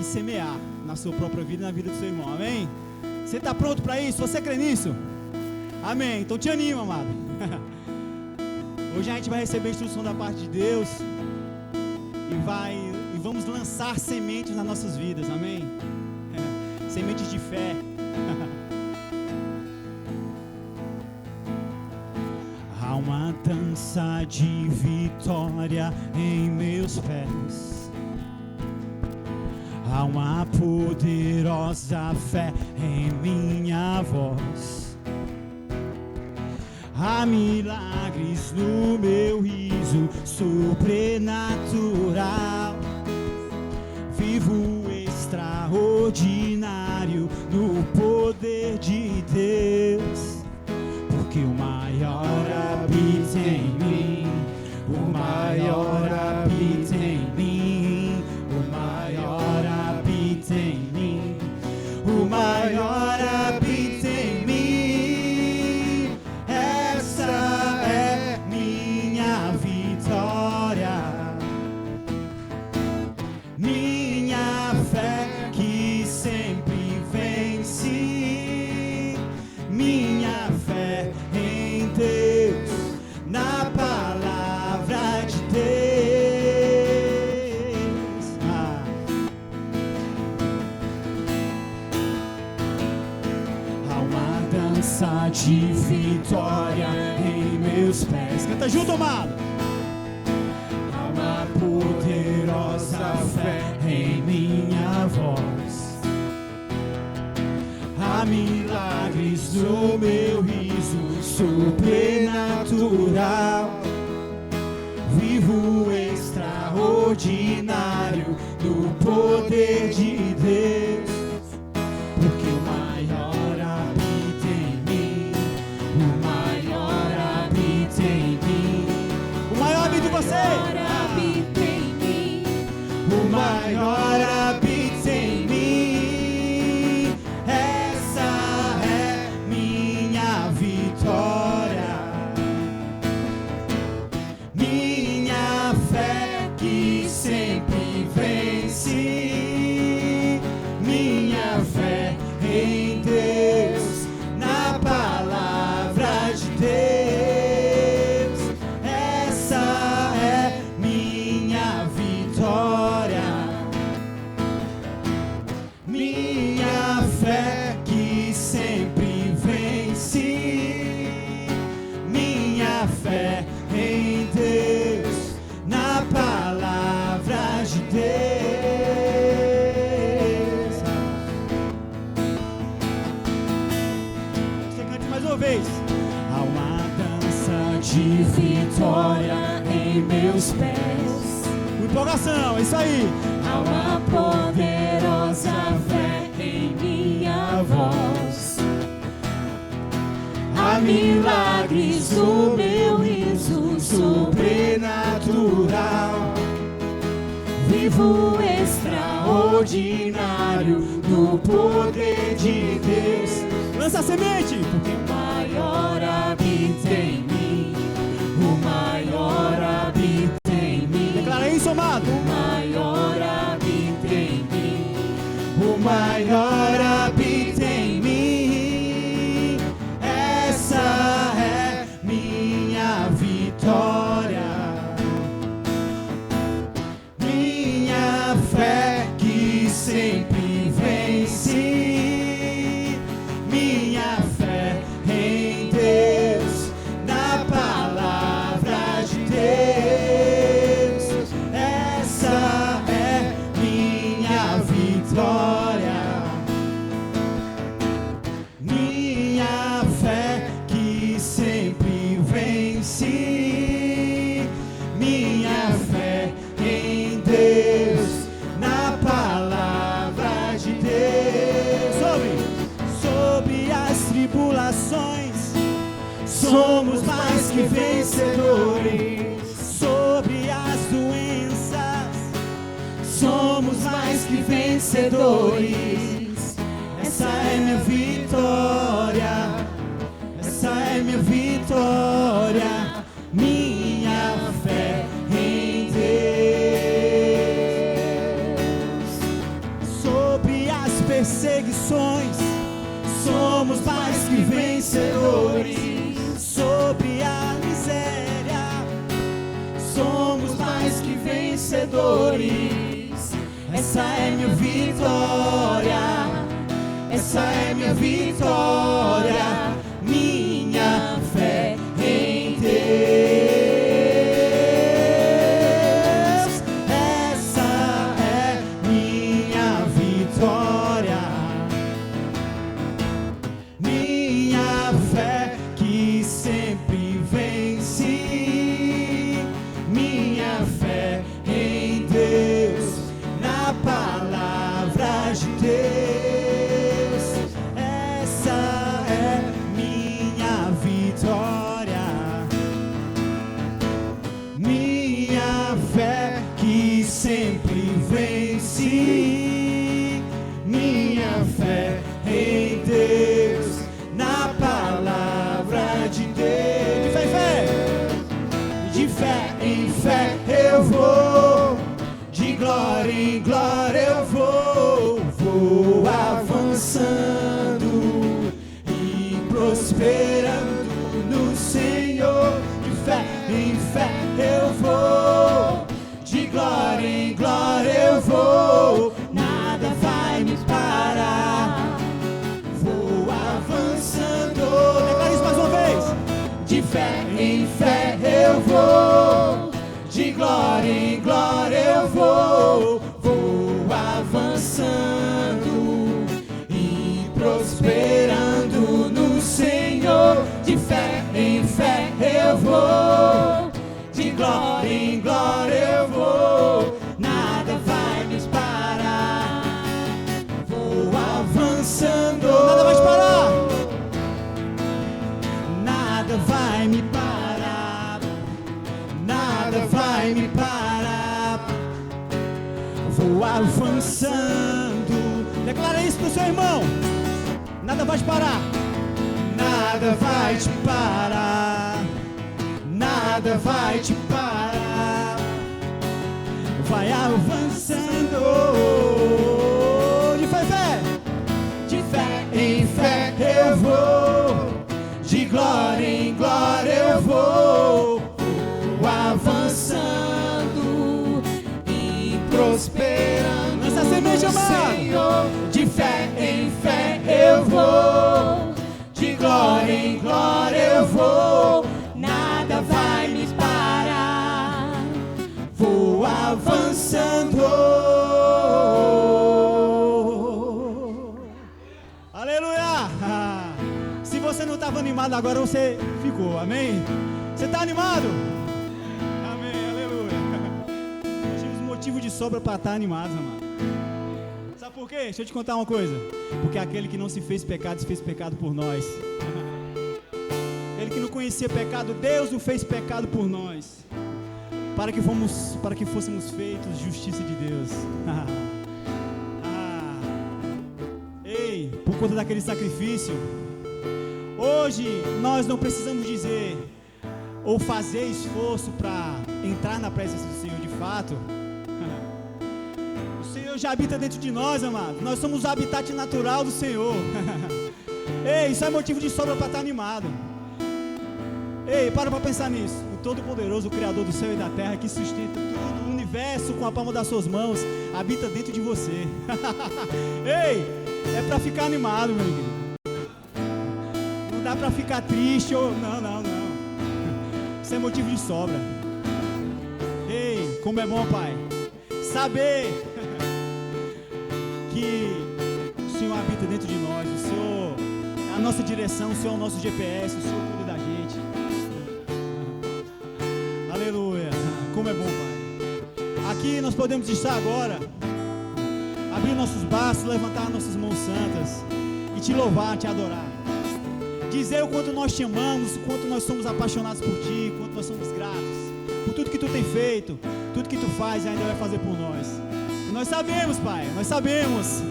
e semear na sua própria vida e na vida do seu irmão, amém? Você está pronto para isso? Você crê nisso? Amém, então te anima, amado. Hoje a gente vai receber a instrução da parte de Deus e vamos lançar sementes nas nossas vidas, amém? Sementes de fé. Há uma dança de vitória em meus pés. Há uma poderosa fé em minha voz. Há milagres no meu riso sobrenatural. Vivo extraordinário no poder de Deus. Porque o maior habita em mim, o maior habita em mim, o maior habita em mim, o maior habita em mim. Essa é minha vitória, minha fé que sempre vence, minha fé em Deus, na palavra de Deus. Há uma dança de vitória em meus pés. Canta junto, amado. Há uma poderosa fé em minha voz. Há milagres no meu riso sobrenatural. Vivo extraordinário no poder de Deus. Porque o maior habita em mim, o maior habita em mim. O maior habita em você. O maior habita em mim. Essa é minha vitória, minha fé que sempre vence, minha fé em Deus, na palavra de Deus. Essa é minha vitória, minha fé que sempre vence, minha fé em Deus, na palavra de Deus. Você cante mais uma vez. Há uma dança de vitória em meus pés. Com empolgação, é isso aí. Há uma poderosa fé em minha voz. Há milagres no meu riso sobrenatural. Vivo extraordinário no poder de Deus. Lança a semente. Porque o maior habita em mim, o maior habita em mim. Declara isso, amado. O maior habita em mim, O maior habita em mim. Essa é minha vitória, minha fé que sempre vence, minha fé em Deus, na palavra de Deus. Essa é minha vitória, minha fé que sempre vence, minha fé em Deus, na palavra de Deus. Sobre as tribulações somos mais que vencedores. Sobre as doenças somos mais que vencedores. Essa é minha vitória, essa é minha vitória, minha fé em Deus. vencedores. Essa é minha vitória. Essa é minha vitória. Minha fé em Deus. Essa é minha vitória. Minha fé que sempre vence. Minha fé em Deus, na palavra de Deus. Essa é minha vitória. Minha fé que sempre vence. Minha fé em Deus, na palavra de Deus. De fé em fé eu vou, de glória em glória eu vou avançando e prosperando no Senhor. De fé em fé eu vou, de glória em glória eu vou, nada vai me parar. Vou avançando. Declara isso mais uma vez. De fé em fé eu vou, de glória em glória eu vou avançando e prosperando no Senhor. De fé em fé eu vou, de glória em glória eu vou, nada vai me parar. Vou avançando. Nada vai te parar. Nada vai me parar. Nada vai me parar. Vou avançando. Declara isso pro seu irmão. Nada vai te parar. Nada vai te parar. Nada vai te parar. Vai avançando. De fé em fé. De fé em fé eu vou, de glória em glória eu vou avançando e prosperando no Senhor. De fé em fé eu vou, de glória em glória eu vou, nada vai me parar. Vou avançando. Aleluia! Se você não estava animado agora, você ficou, amém? Você está animado? Amém, aleluia. Nós temos motivo de sobra para estar animados, amado. Sabe por quê? Deixa eu te contar uma coisa. Porque aquele que não se fez pecado por nós. Ele que não conhecia pecado, Deus o fez pecado por nós. Para que fôssemos feitos justiça de Deus. Ei, por conta daquele sacrifício, hoje nós não precisamos dizer ou fazer esforço para entrar na presença do Senhor de fato. O Senhor já habita dentro de nós, amado. Nós somos o habitat natural do Senhor. Ei, isso é motivo de sobra para estar animado. Ei, para pensar nisso. O Todo-Poderoso, o Criador do céu e da terra, que sustenta tudo, o universo com a palma das suas mãos, habita dentro de você. Ei, é para ficar animado, meu querido. Não dá para ficar triste ou... Não. Isso é motivo de sobra. Ei, como é bom, Pai, saber que o Senhor habita dentro de nós. O Senhor é a nossa direção, o Senhor é o nosso GPS, o Senhor cuida da gente. Aleluia. Como é bom, Pai. Aqui nós podemos estar agora, abrir nossos braços, levantar nossas mãos santas e te louvar, te adorar. Dizer o quanto nós te amamos, o quanto nós somos apaixonados por ti, o quanto nós somos gratos por tudo que tu tem feito, tudo que tu faz e ainda vai fazer por nós. E nós sabemos, Pai, nós sabemos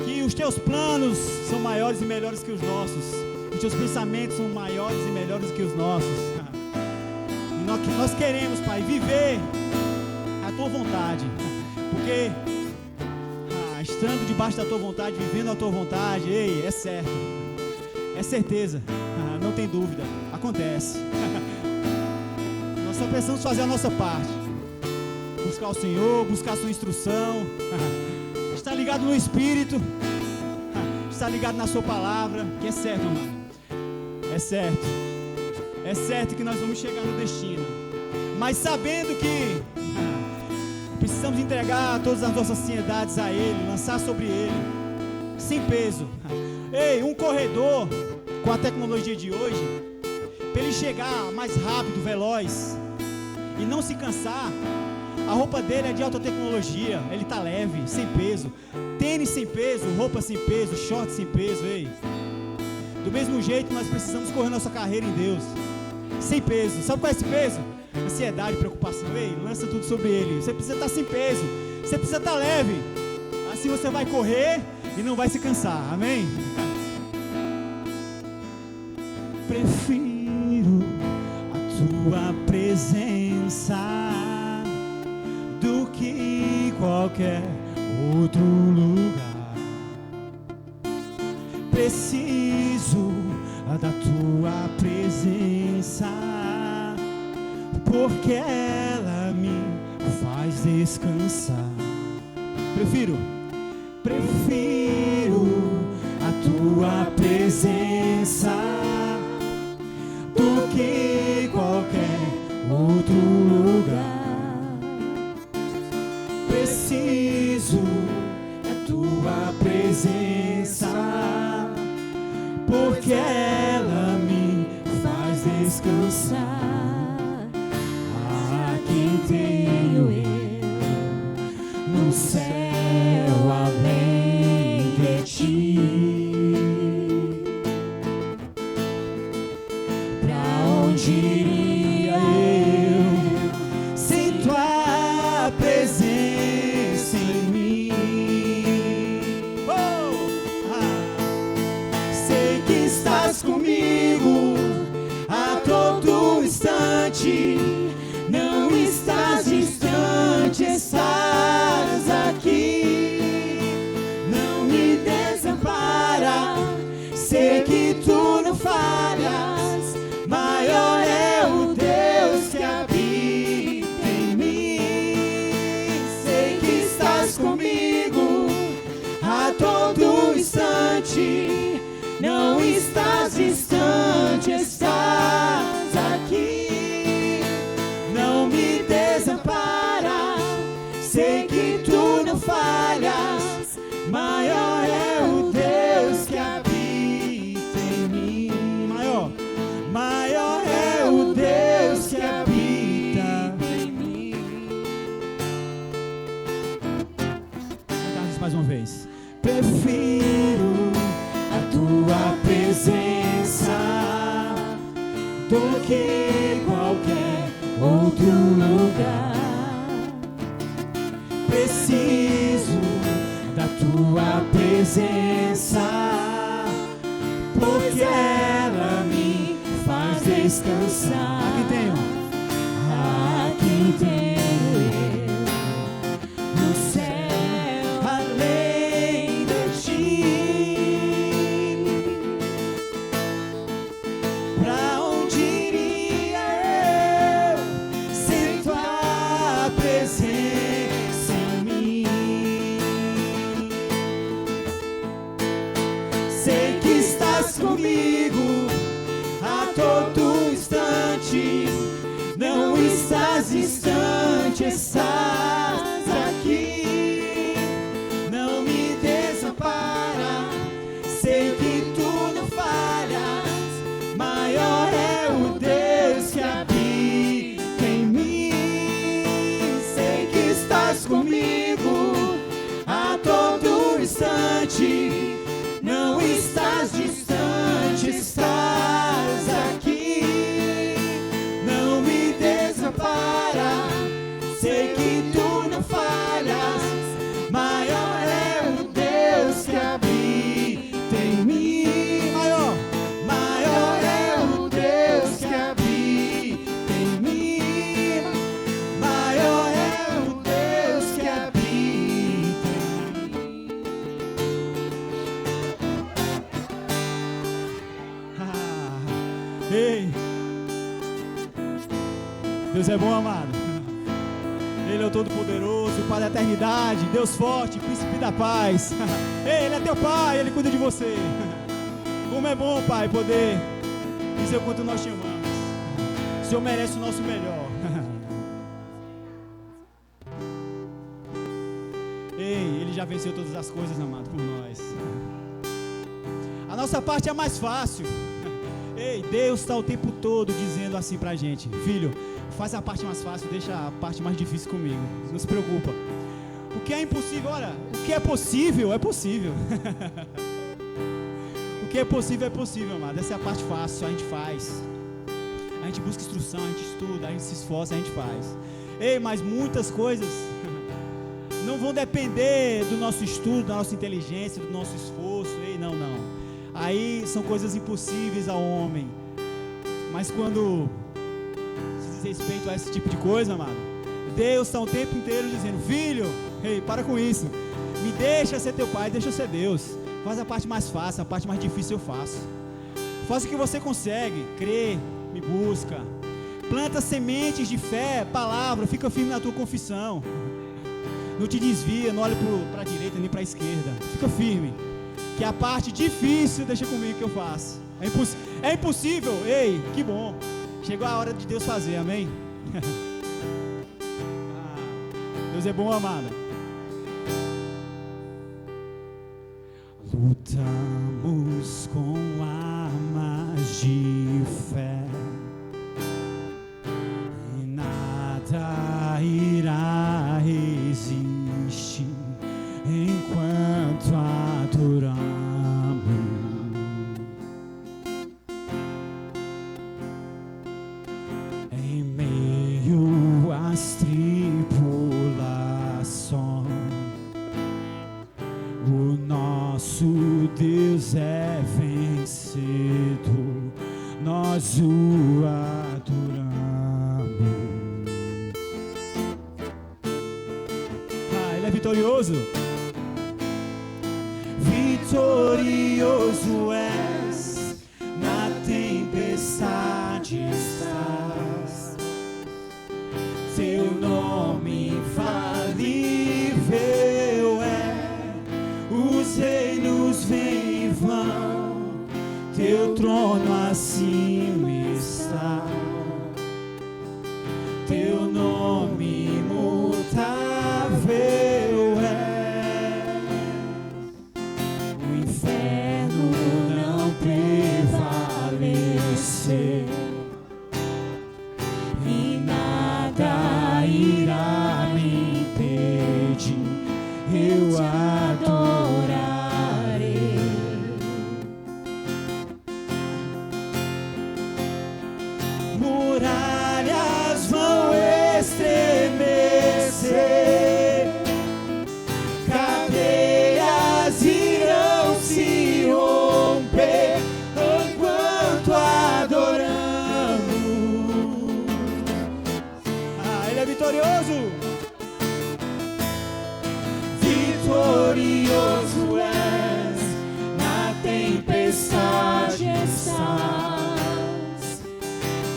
que os teus planos são maiores e melhores que os nossos. Os teus pensamentos são maiores e melhores que os nossos. E nós queremos, Pai, viver a tua vontade, porque estando debaixo da tua vontade, vivendo a tua vontade, ei, é certo, é certeza, não tem dúvida, acontece. Nós só precisamos fazer a nossa parte. buscar o Senhor, buscar a sua instrução, estar ligado no Espírito, estar ligado na sua palavra, que é certo, irmão. É certo que nós vamos chegar no destino, mas sabendo que precisamos entregar todas as nossas ansiedades a Ele, lançar sobre Ele, sem peso. Ei, um corredor, com a tecnologia de hoje, para ele chegar mais rápido, veloz e não se cansar, a roupa dele é de alta tecnologia, ele está leve, sem peso, tênis sem peso, roupa sem peso, short sem peso. Ei, do mesmo jeito nós precisamos correr nossa carreira em Deus, sem peso. Sabe qual é esse peso? Ansiedade, preocupação. Ei, lança tudo sobre Ele. Você precisa estar sem peso, você precisa estar leve, assim você vai correr e não vai se cansar, amém? Prefiro a tua presença do que qualquer outro lugar. Preciso da tua presença, porque ela me faz descansar. Prefiro a tua presença do que qualquer outro lugar. Preciso da tua presença, porque ela me faz descansar. Ah, quem tenho eu no céu além de ti? Iria eu sem tua presença em mim? Sei que estás comigo a todo instante, não estás distante, estás aqui, não me desampara, sei que tu não falhas, maior é o Deus que habita em mim. Sei que estás comigo a todo instante, não estás distante, estás aqui, não me desampara, sei que tu não falhas, maior é o Deus que habita em mim. Maior é o Deus que habita em mim. Vamos mais uma vez. Prefiro a tua presença do que qualquer outro lugar. Preciso da tua presença, porque ela me faz descansar. Aqui tenho eu no céu além de ti. Pra onde iria eu sem tua presença em mim? Sei que estás comigo a todo instante, não estás distante, estás aqui, não me desampara, sei que tu não falhas, maior é o Deus que habita em mim. Sei que estás comigo a todo instante, não estás distante, estás aqui, não me desampara, sei que tu não falhas, maior é o Deus que habita em mim. Maior é o Deus que habita em mim. Maior é o Deus que habita em mim. Ei, Deus é bom, amado. Ele é o Todo-Poderoso, o Pai da eternidade, Deus forte, Príncipe da paz. Ele é teu Pai, Ele cuida de você. Como é bom, Pai, poder dizer o quanto nós te amamos. O Senhor merece o nosso melhor. Ei, Ele já venceu todas as coisas, amado, por nós. A nossa parte é a mais fácil. Ei, Deus está o tempo todo dizendo assim pra gente: filho, faz a parte mais fácil, deixa a parte mais difícil comigo. Não se preocupa. O que é impossível, olha, o que é possível, é possível. O que é possível, amado. Essa é a parte fácil, a gente faz. A gente busca instrução, a gente estuda, a gente se esforça, a gente faz. Ei, mas muitas coisas não vão depender do nosso estudo, da nossa inteligência, do nosso esforço. Ei, não. Aí são coisas impossíveis ao homem. Mas quando se diz respeito a esse tipo de coisa, amado, Deus está o tempo inteiro dizendo: filho, ei, para com isso. Me deixa ser teu pai, deixa eu ser Deus. Faz a parte mais fácil, a parte mais difícil eu faço. Faça o que você consegue, crê, me busca. Planta sementes de fé, palavra, fica firme na tua confissão. Não te desvia, não olha para a direita nem para a esquerda. Fica firme. Que a parte difícil deixa comigo que eu faço. É impossível, ei, que bom. Chegou a hora de Deus fazer, amém? Deus é bom, amada. Lutamos com armas de fé, e nada irá resistir enquanto adoramos. Em meio às tribulações, o nosso Deus é vencedor, nós o adoramos. Ele é vitorioso. Vitorioso és, na tempestade estás. Teu nome infalível é, os reinos vêm e vão, teu trono acima está. Teu nome imutável é, o inferno não prevaleceu, e nada irá me impedir, eu adorarei. Muralhas vão estremecer, cadeias irão se romper enquanto adoramos. Ele é vitorioso. Vitorioso és, na tempestade estás.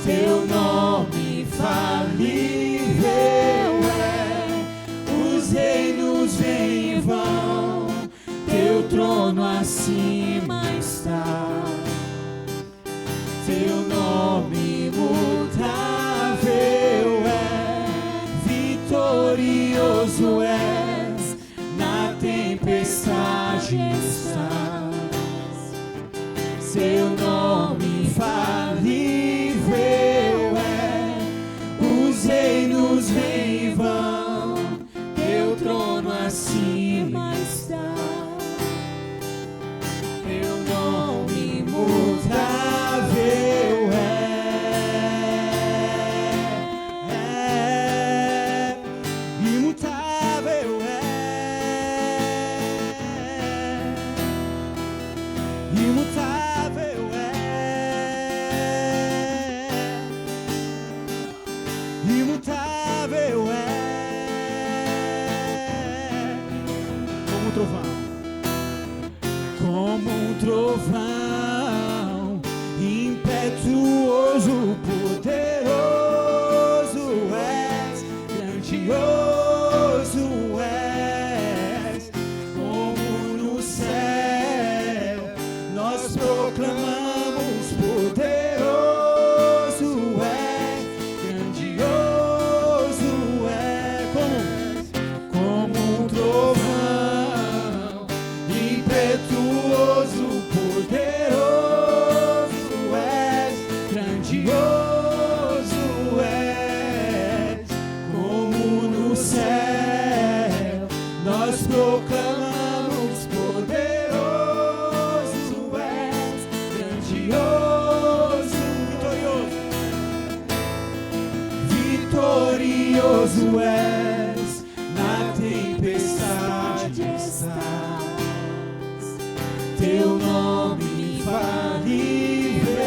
Teu nome infalível é, os reinos vêm e vão, teu trono acima está. Teu nome imutável é, vitorioso és, na tempestade estás. Seu nome infalível é, os reinos vêm e vão, teu trono acima está. Teu nome imutável é, imutável é, imutável é, imutável é, como um trovão. Como um trovão, impetuoso, poderoso és, grandioso. Vitorioso és, na tempestade estás. Teu nome infalível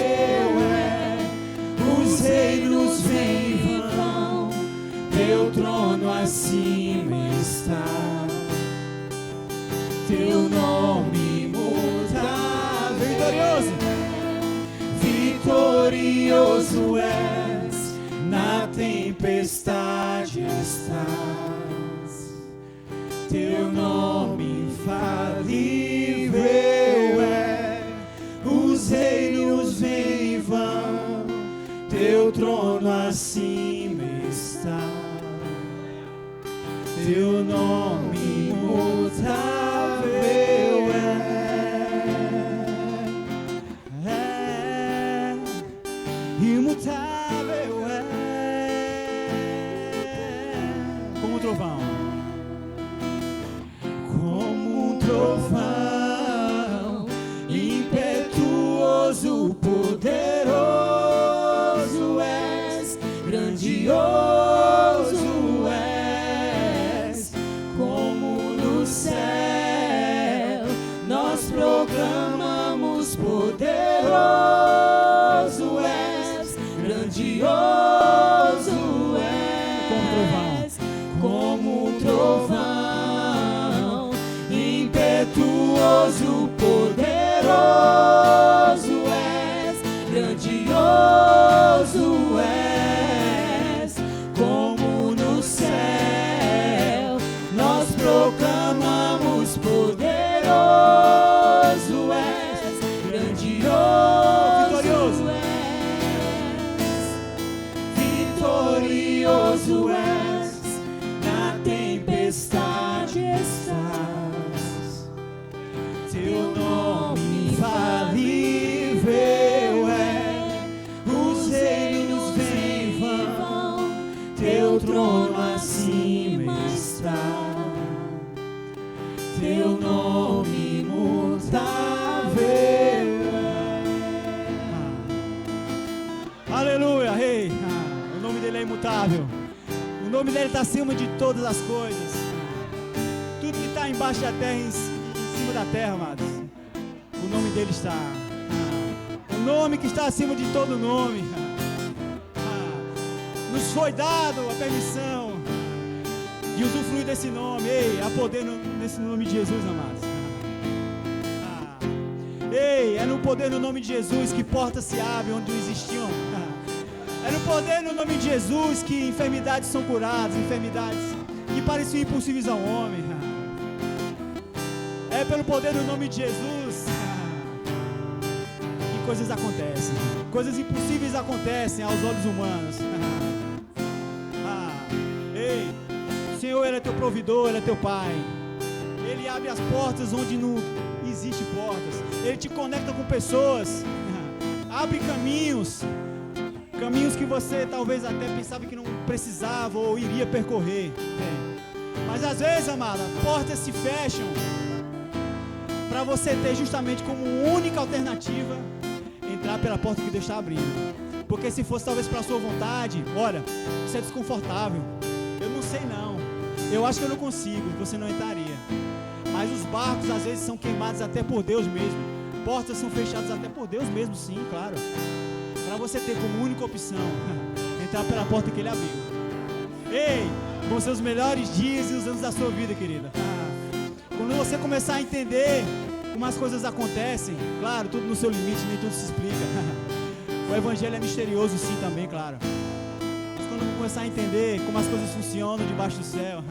é, os reinos vêm e vão, teu trono acima está. Teu nome imutável, vitorioso, vitorioso és, na tempestade estás. Teu nome infalível é, os reinos vêm e vão, teu trono acima está. Teu nome imutável é, imutável é, como um trovão, como um trovão, impetuoso, poderoso és, grandioso és, como no céu nós proclamamos, poderoso és, grandioso és, como um trovão, impetuoso, poderoso és, grandioso és, como no céu nós proclamamos, poderoso és, grandioso vitorioso és, na tempestade estás. Teu nome infalível é, os reinos vêm e vão, teu trono acima está. Teu nome imutável é. Aleluia, rei. O nome dele é imutável. O nome dele está acima de todas as coisas. Tudo que está embaixo da terra, em cima da terra, amados. O nome dele está. O nome que está acima de todo nome. Nos foi dado a permissão de usufruir desse nome. Ei, há poder nesse nome de Jesus, amados. Ei, é no poder no nome de Jesus que portas se abrem onde não existiam. É no poder no nome de Jesus que enfermidades são curadas, enfermidades que pareciam impossíveis ao homem. É pelo poder no nome de Jesus que coisas acontecem. Coisas impossíveis acontecem aos olhos humanos. Ei, o Senhor, Ele é teu provedor, Ele é teu Pai. Ele abre as portas onde não existe portas. Ele te conecta com pessoas. Abre caminhos que você talvez até pensava que não precisava ou iria percorrer. Mas às vezes, amada, portas se fecham para você ter justamente como única alternativa entrar pela porta que Deus está abrindo. Porque se fosse talvez para a sua vontade, olha, isso é desconfortável, eu não sei não, eu acho que eu não consigo, você não entraria. Mas os barcos às vezes são queimados até por Deus mesmo. Portas são fechadas até por Deus mesmo, sim, claro. Para você ter como única opção entrar pela porta que Ele abriu. Ei, vão ser os melhores dias e os anos da sua vida, querida. Quando você começar a entender como as coisas acontecem, claro, tudo no seu limite, nem tudo se explica. O Evangelho é misterioso, sim, também, claro. Mas quando começar a entender como as coisas funcionam debaixo do céu,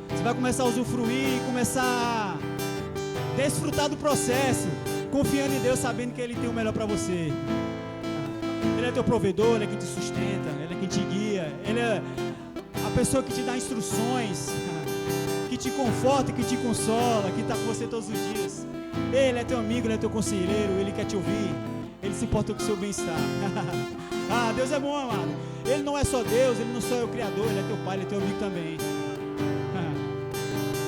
você vai começar a usufruir e começar a desfrutar do processo, confiando em Deus, sabendo que Ele tem o melhor para você. Ele é teu provedor, Ele é quem te sustenta, Ele é quem te guia, Ele é a pessoa que te dá instruções, que te conforta, que te consola, que está com você todos os dias. Ele é teu amigo, Ele é teu conselheiro, Ele quer te ouvir, Ele se importa com o seu bem-estar. Deus é bom, amado. Ele não é só Deus, Ele não só é o Criador, Ele é teu Pai, Ele é teu amigo também.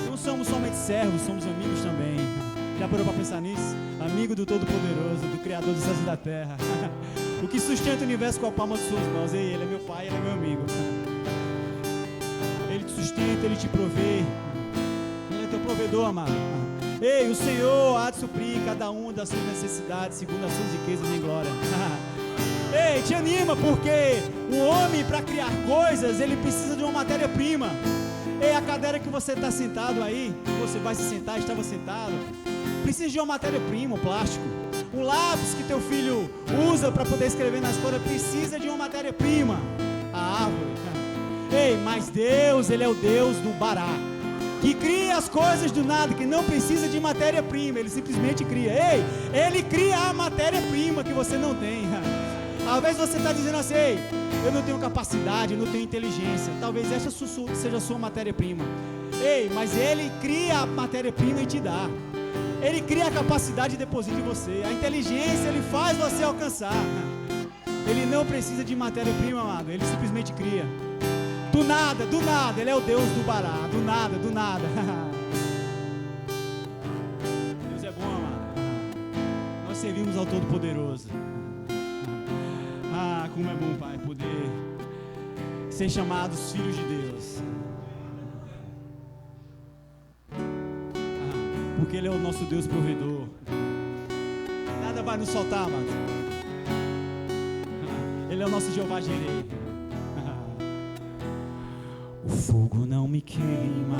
Não somos somente servos, somos amigos também. Já parou para pensar nisso? Amigo do Todo-Poderoso, do Criador dos céus e da terra. O que sustenta o universo com a palma de suas mãos. Ei, Ele é meu Pai, Ele é meu amigo. Ele te sustenta, Ele te provê. Ele é teu provedor, amado. Ei, o Senhor há de suprir cada um das suas necessidades segundo as suas riquezas em glória. Ei, te anima, porque o homem, para criar coisas, ele precisa de uma matéria-prima. Ei, a cadeira que você está sentado aí, que você vai se sentar, estava sentado, precisa de uma matéria-prima, um plástico. O lápis que teu filho usa para poder escrever na escola precisa de uma matéria-prima, a árvore. Ei, mas Deus, Ele é o Deus do Bará, que cria as coisas do nada, que não precisa de matéria-prima, Ele simplesmente cria. Ei, Ele cria a matéria-prima que você não tem. Talvez você está dizendo assim: ei, eu não tenho capacidade, eu não tenho inteligência. Talvez essa seja a sua matéria-prima. Ei, mas Ele cria a matéria-prima e te dá. Ele cria a capacidade e deposita em você. A inteligência Ele faz você alcançar. Ele não precisa de matéria-prima, amado. Ele simplesmente cria. Do nada, Ele é o Deus do Bará. Do nada. Deus é bom, amado. Nós servimos ao Todo-Poderoso. Ah, como é bom, Pai, poder ser chamados filhos de Deus. Porque Ele é o nosso Deus provedor. Nada vai nos faltar, amado. Ele é o nosso Jeová Jireh. O fogo não me queima,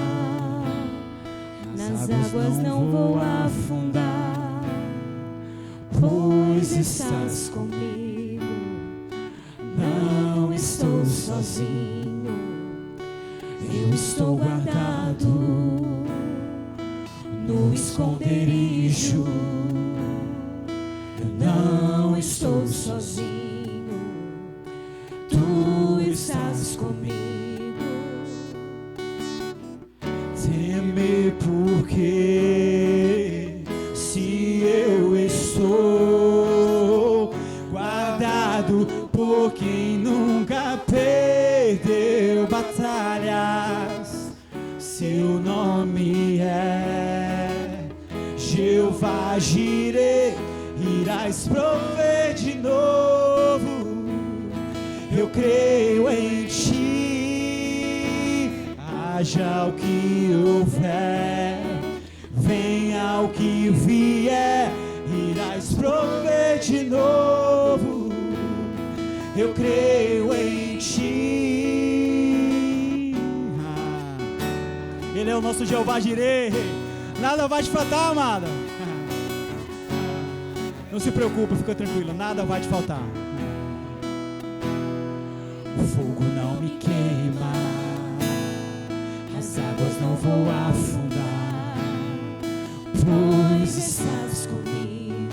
nas águas não vou afundar, pois estás comigo. Não estou sozinho, eu estou guardado no esconderijo. Eu não estou sozinho, tu estás comigo. Temer porque se eu estou guardado por quem nunca perdeu batalhas, seu nome é Jeová Jireh, irás prover de novo. Eu creio em ti, haja o que houver, venha o que vier, irás prover de novo. Eu creio em ti. Ele é o nosso Jeová Jireh. Nada vai te faltar, amada. Não se preocupa, fica tranquilo, nada vai te faltar. O fogo não me queima, as águas não vou afundar, pois estás comigo,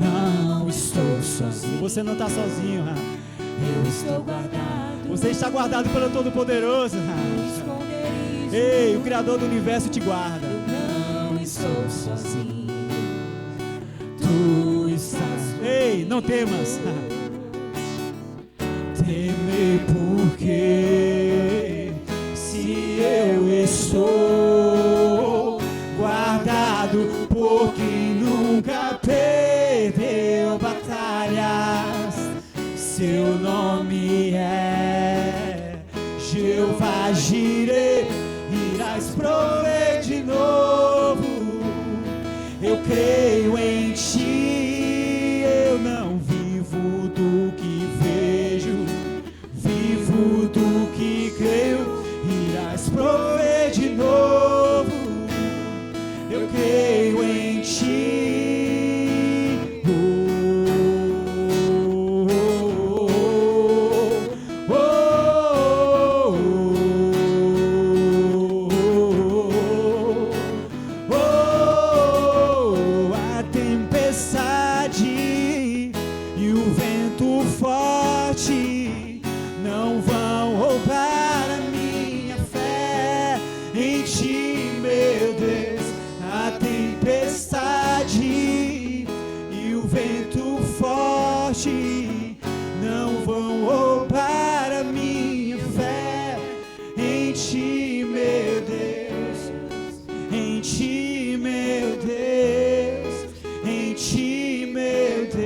não estou sozinho. Você não está sozinho, eu estou guardado. Você está guardado pelo Todo-Poderoso. Ei, o Criador do Universo te guarda. Eu não estou sozinho, tu estás comigo. Ei, não temas. Temer porque se eu estou guardado por quem nunca perdeu batalhas, seu nome é Jeová Jireh, irás prover de novo. Eu creio em ti, eu não vivo do que vejo, vivo do que creio, irás prover de novo. Eu creio em ti. A tempestade e o vento forte não vão roubar a minha fé em ti, meu Deus. A tempestade e o vento forte não vão roubar a minha fé em ti, meu Deus. Em ti, meu Deus. Em ti, meu Deus.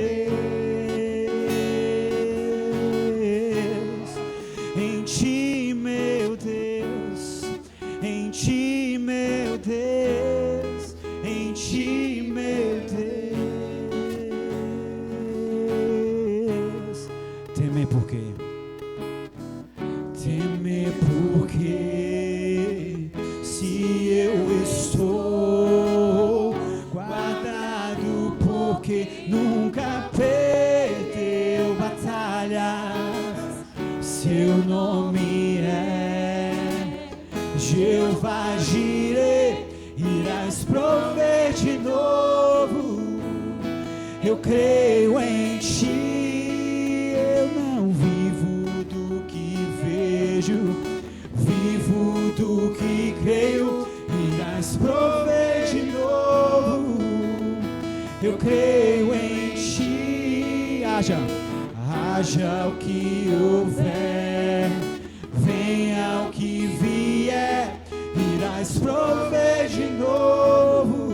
Temer por quê? Temer por quê? Se eu estou guardado, porque nunca perdeu batalhas. Seu nome é Jeová Jireh, irás prover de novo. Eu creio em ti, eu não vivo do que vejo, vivo do que creio, irás prover de novo. Eu creio em ti, haja o que houver, venha o que vier, irás prover de novo.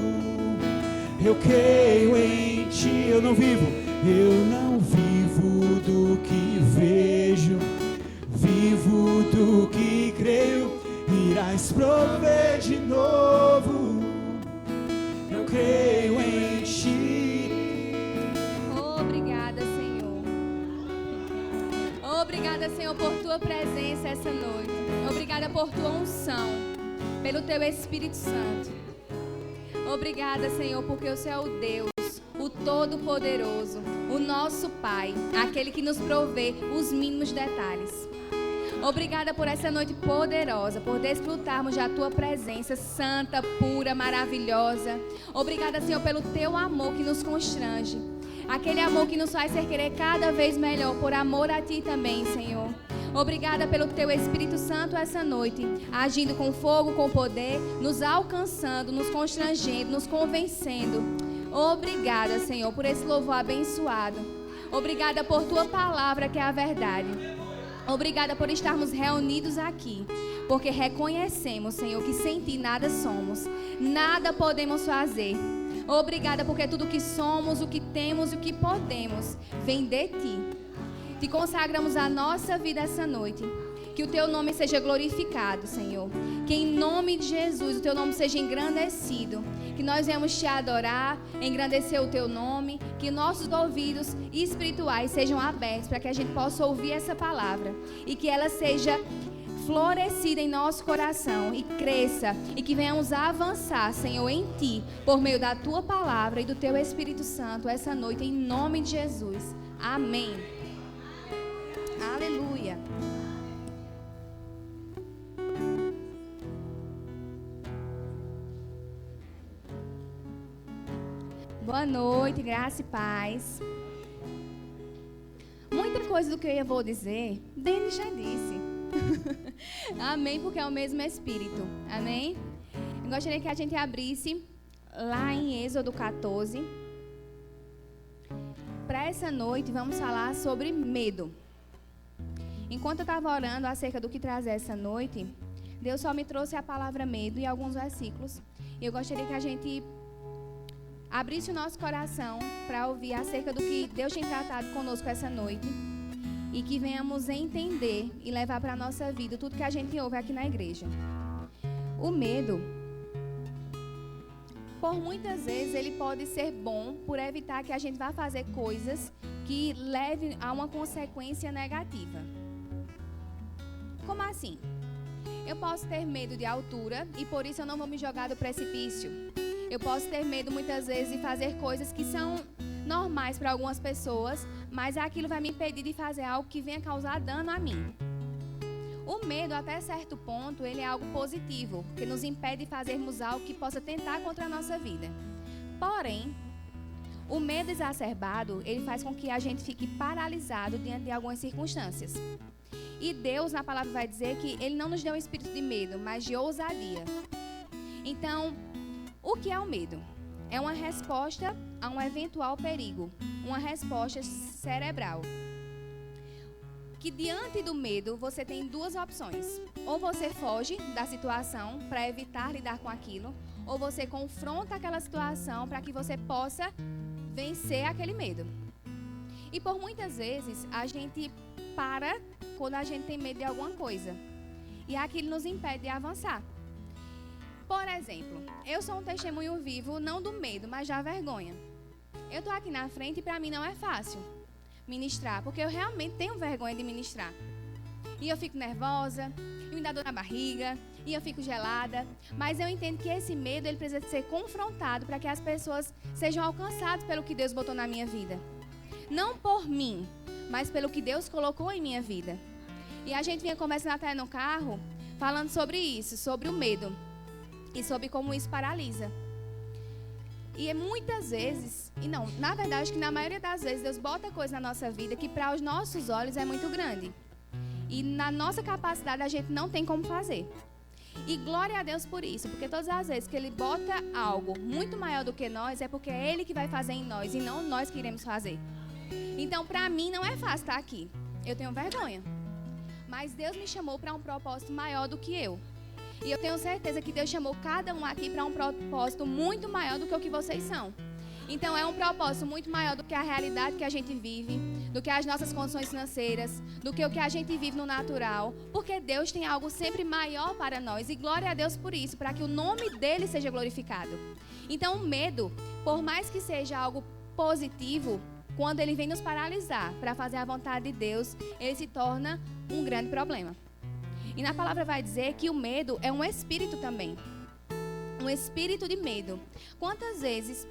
Eu creio em ti, eu não vivo do que vejo, vivo do que creio, irás prover de novo. Eu creio em ti. Obrigada, Senhor. Obrigada, Senhor, por tua presença essa noite. Obrigada por tua unção, pelo teu Espírito Santo. Obrigada, Senhor, porque o Senhor é o Deus, o Todo-Poderoso, o nosso Pai, aquele que nos provê os mínimos detalhes. Obrigada por essa noite poderosa, por desfrutarmos da tua presença santa, pura, maravilhosa. Obrigada, Senhor, pelo teu amor que nos constrange. Aquele amor que nos faz ser querer cada vez melhor, por amor a ti também, Senhor. Obrigada pelo teu Espírito Santo essa noite, agindo com fogo, com poder, nos alcançando, nos constrangendo, nos convencendo. Obrigada, Senhor, por esse louvor abençoado. Obrigada por tua palavra, que é a verdade. Obrigada por estarmos reunidos aqui, porque reconhecemos, Senhor, que sem ti nada somos, nada podemos fazer. Obrigada porque tudo que somos, o que temos e o que podemos vem de ti. Te consagramos a nossa vida essa noite. Que o teu nome seja glorificado, Senhor. Que em nome de Jesus o teu nome seja engrandecido. Que nós venhamos te adorar, engrandecer o teu nome. Que nossos ouvidos espirituais sejam abertos para que a gente possa ouvir essa palavra. E que ela seja florescida em nosso coração e cresça. E que venhamos avançar, Senhor, em ti, por meio da tua palavra e do teu Espírito Santo essa noite, em nome de Jesus. Amém. Aleluia. Boa noite, graça e paz. Muita coisa do que eu vou dizer, Denis já disse. Amém, porque é o mesmo Espírito. Amém? Eu gostaria que a gente abrisse lá em Êxodo 14. Para essa noite, vamos falar sobre medo. Enquanto eu estava orando acerca do que trazer essa noite, Deus só me trouxe a palavra medo e alguns versículos. E eu gostaria que a gente abrisse o nosso coração para ouvir acerca do que Deus tem tratado conosco essa noite. E que venhamos entender e levar para a nossa vida tudo que a gente ouve aqui na igreja. O medo, por muitas vezes, ele pode ser bom por evitar que a gente vá fazer coisas que levem a uma consequência negativa. Como assim? Eu posso ter medo de altura e por isso eu não vou me jogar do precipício. Eu posso ter medo muitas vezes de fazer coisas que são normais para algumas pessoas, mas aquilo vai me impedir de fazer algo que venha causar dano a mim. O medo, até certo ponto, ele é algo positivo, que nos impede de fazermos algo que possa tentar contra a nossa vida. Porém, o medo exacerbado, ele faz com que a gente fique paralisado diante de algumas circunstâncias. E Deus, na palavra, vai dizer que Ele não nos deu um espírito de medo, mas de ousadia. Então, o que é o medo? É uma resposta a um eventual perigo, uma resposta cerebral. Que diante do medo, você tem duas opções. Ou você foge da situação para evitar lidar com aquilo, ou você confronta aquela situação para que você possa vencer aquele medo. E por muitas vezes, a gente para quando a gente tem medo de alguma coisa. E aquilo nos impede de avançar. Por exemplo, eu sou um testemunho vivo, não do medo, mas da vergonha. Eu estou aqui na frente e para mim não é fácil. ministrar, porque eu realmente tenho vergonha de ministrar. E eu fico nervosa, e me dá dor na barriga, e eu fico gelada. Mas eu entendo que esse medo, ele precisa ser confrontado para que as pessoas sejam alcançadas pelo que Deus botou na minha vida. Não por mim, mas pelo que Deus colocou em minha vida. E a gente vinha conversando até no carro, falando sobre isso, sobre o medo. E sobre como isso paralisa. E muitas vezes, e não, na verdade, acho que na maioria das vezes, Deus bota coisa na nossa vida que para os nossos olhos é muito grande. E na nossa capacidade a gente não tem como fazer. E glória a Deus por isso, porque todas as vezes que Ele bota algo muito maior do que nós, é porque é Ele que vai fazer em nós e não nós que iremos fazer. Então, para mim, não é fácil estar aqui. Eu tenho vergonha. Mas Deus me chamou para um propósito maior do que eu. E eu tenho certeza que Deus chamou cada um aqui para um propósito muito maior do que o que vocês são. Então, é um propósito muito maior do que a realidade que a gente vive, do que as nossas condições financeiras, do que o que a gente vive no natural, porque Deus tem algo sempre maior para nós. E glória a Deus por isso, para que o nome dele seja glorificado. Então, o medo, por mais que seja algo positivo, quando ele vem nos paralisar para fazer a vontade de Deus, ele se torna um grande problema. E na palavra vai dizer que o medo é um espírito também. Um espírito de medo. Quantas vezes,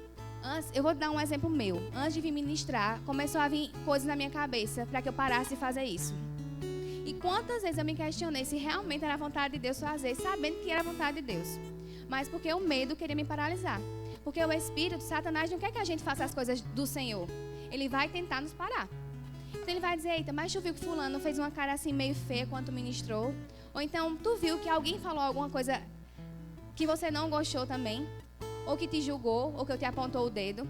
eu vou dar um exemplo meu. Antes de vir ministrar, começou a vir coisas na minha cabeça para que eu parasse de fazer isso. E quantas vezes eu me questionei se realmente era a vontade de Deus fazer, sabendo que era a vontade de Deus. Mas porque o medo queria me paralisar. Porque o espírito, Satanás, não quer que a gente faça as coisas do Senhor. Ele vai tentar nos parar. Então ele vai dizer, eita, mas tu viu que fulano fez uma cara assim meio feia quando ministrou? Ou então tu viu que alguém falou alguma coisa que você não gostou também? Ou que te julgou, ou que te apontou o dedo?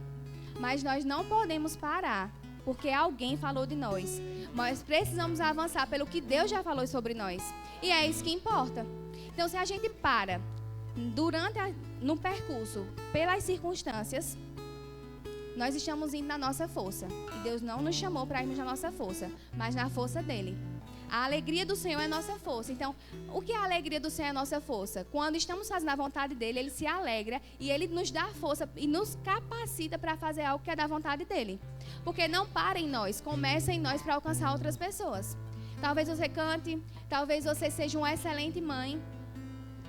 Mas nós não podemos parar, porque alguém falou de nós. Nós precisamos avançar pelo que Deus já falou sobre nós. E é isso que importa. Então se a gente para no percurso, pelas circunstâncias, nós estamos indo na nossa força. E Deus não nos chamou para irmos na nossa força, mas na força dele. A alegria do Senhor é nossa força. Então, o que é a alegria do Senhor é nossa força? Quando estamos fazendo a vontade dele, ele se alegra e ele nos dá força e nos capacita para fazer algo que é da vontade dele. Porque não para em nós, começa em nós para alcançar outras pessoas. Talvez você cante, talvez você seja uma excelente mãe.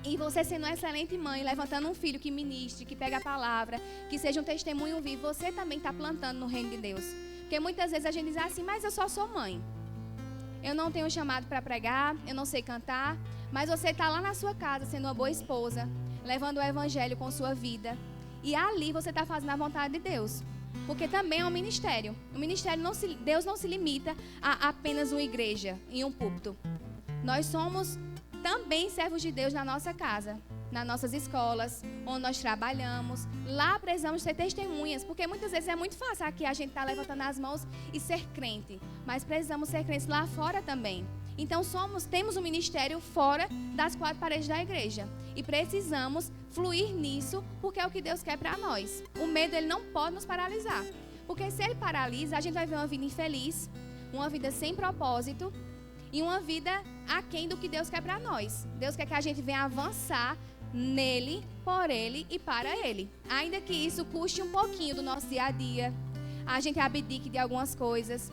E você sendo uma excelente mãe, levantando um filho que ministre, que pegue a palavra, que seja um testemunho vivo, você também está plantando no reino de Deus. Porque muitas vezes a gente diz assim, mas eu só sou mãe. Eu não tenho chamado para pregar, eu não sei cantar, mas você está lá na sua casa sendo uma boa esposa, levando o evangelho com sua vida. E ali você está fazendo a vontade de Deus. Porque também é um ministério. O ministério, Deus não se limita a apenas uma igreja e um púlpito. Nós somos também servos de Deus na nossa casa, nas nossas escolas, onde nós trabalhamos. Lá precisamos ser testemunhas, porque muitas vezes é muito fácil aqui a gente estar levantando as mãos e ser crente, mas precisamos ser crentes lá fora também. Então temos um ministério fora das quatro paredes da igreja e precisamos fluir nisso, porque é o que Deus quer para nós. O medo, ele não pode nos paralisar, porque se ele paralisa, a gente vai ver uma vida infeliz, uma vida sem propósito e uma vida aquém do que Deus quer para nós. Deus quer que a gente venha avançar nele, por ele e para ele. Ainda que isso custe um pouquinho do nosso dia a dia, a gente abdique de algumas coisas.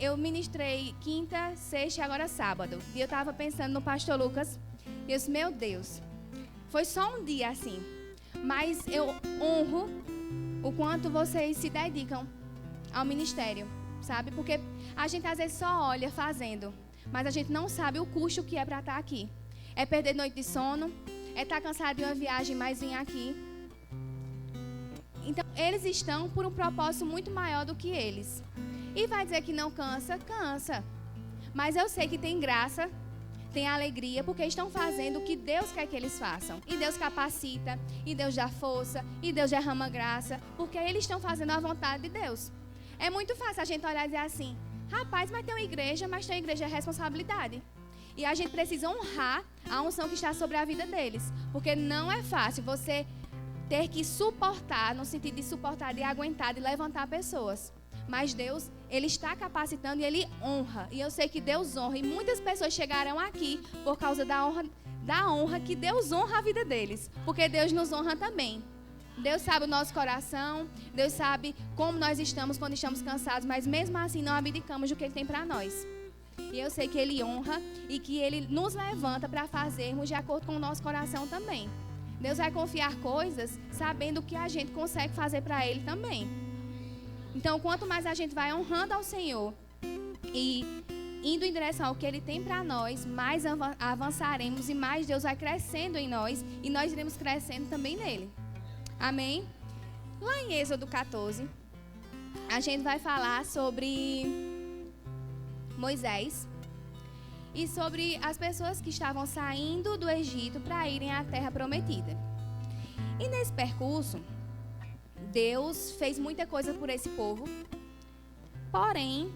Eu ministrei quinta, sexta e agora sábado. E eu estava pensando no pastor Lucas. E eu disse, meu Deus, foi só um dia assim. Mas eu honro o quanto vocês se dedicam ao ministério, sabe? Porque a gente às vezes só olha fazendo, mas a gente não sabe o custo que é para estar aqui. É perder noite de sono, é estar cansado de uma viagem, mas vir aqui. Então, eles estão por um propósito muito maior do que eles. E vai dizer que não cansa? Cansa. Mas eu sei que tem graça, tem alegria, porque estão fazendo o que Deus quer que eles façam. E Deus capacita, e Deus dá força, e Deus derrama graça, porque eles estão fazendo a vontade de Deus. É muito fácil a gente olhar e dizer assim, rapaz, mas tem uma igreja, mas tem uma igreja é responsabilidade. E a gente precisa honrar a unção que está sobre a vida deles. Porque não é fácil você ter que suportar, no sentido de suportar, de aguentar, de levantar pessoas. Mas Deus, Ele está capacitando e Ele honra. E eu sei que Deus honra. E muitas pessoas chegarão aqui por causa da honra que Deus honra a vida deles. Porque Deus nos honra também. Deus sabe o nosso coração, Deus sabe como nós estamos quando estamos cansados, mas mesmo assim não abdicamos do que Ele tem para nós. E eu sei que Ele honra e que Ele nos levanta para fazermos de acordo com o nosso coração também. Deus vai confiar coisas sabendo que a gente consegue fazer para Ele também. Então, quanto mais a gente vai honrando ao Senhor e indo em direção ao que Ele tem para nós, mais avançaremos e mais Deus vai crescendo em nós e nós iremos crescendo também nele. Amém? Lá em Êxodo 14, a gente vai falar sobre Moisés e sobre as pessoas que estavam saindo do Egito para irem à terra prometida. E nesse percurso, Deus fez muita coisa por esse povo, porém,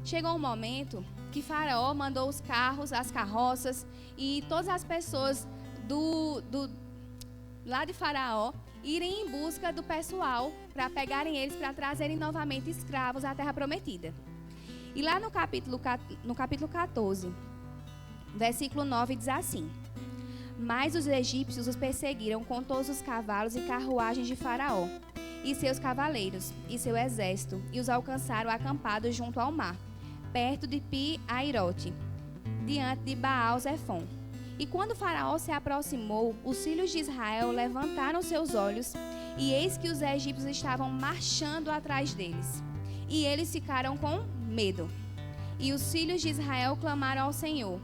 chegou um momento que Faraó mandou os carros, as carroças e todas as pessoas lá de Faraó irem em busca do pessoal para pegarem eles, para trazerem novamente escravos à terra prometida. E lá no capítulo 14, versículo 9, diz assim: Mas os egípcios os perseguiram com todos os cavalos e carruagens de Faraó, e seus cavaleiros, e seu exército, e os alcançaram acampados junto ao mar, perto de Pi-Airote, diante de Baal-Zefon. E quando Faraó se aproximou, os filhos de Israel levantaram seus olhos, e eis que os egípcios estavam marchando atrás deles. E eles ficaram com medo. E os filhos de Israel clamaram ao Senhor,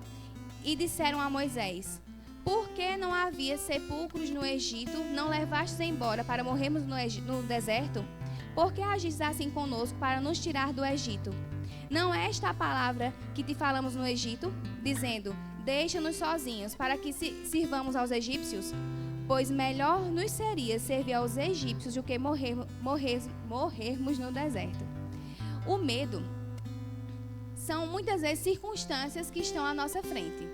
e disseram a Moisés: Por que não havia sepulcros no Egito, não levastes embora para morrermos no deserto? Por que agistes assim conosco para nos tirar do Egito? Não é esta a palavra que te falamos no Egito, dizendo: Deixa-nos sozinhos, para que sirvamos aos egípcios? Pois melhor nos seria servir aos egípcios do que morrermos no deserto. O medo são muitas vezes circunstâncias que estão à nossa frente.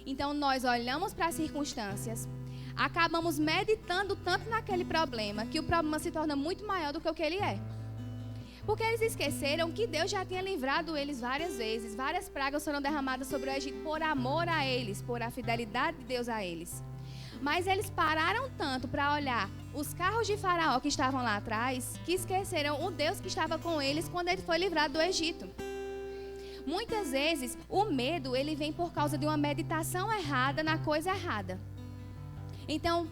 Então nós olhamos para as circunstâncias, acabamos meditando tanto naquele problema, que o problema se torna muito maior do que o que ele é. Porque eles esqueceram que Deus já tinha livrado eles várias vezes. Várias pragas foram derramadas sobre o Egito por amor a eles, por a fidelidade de Deus a eles. Mas eles pararam tanto para olhar os carros de Faraó que estavam lá atrás, que esqueceram o Deus que estava com eles quando ele foi livrado do Egito. Muitas vezes, o medo ele vem por causa de uma meditação errada na coisa errada. Então,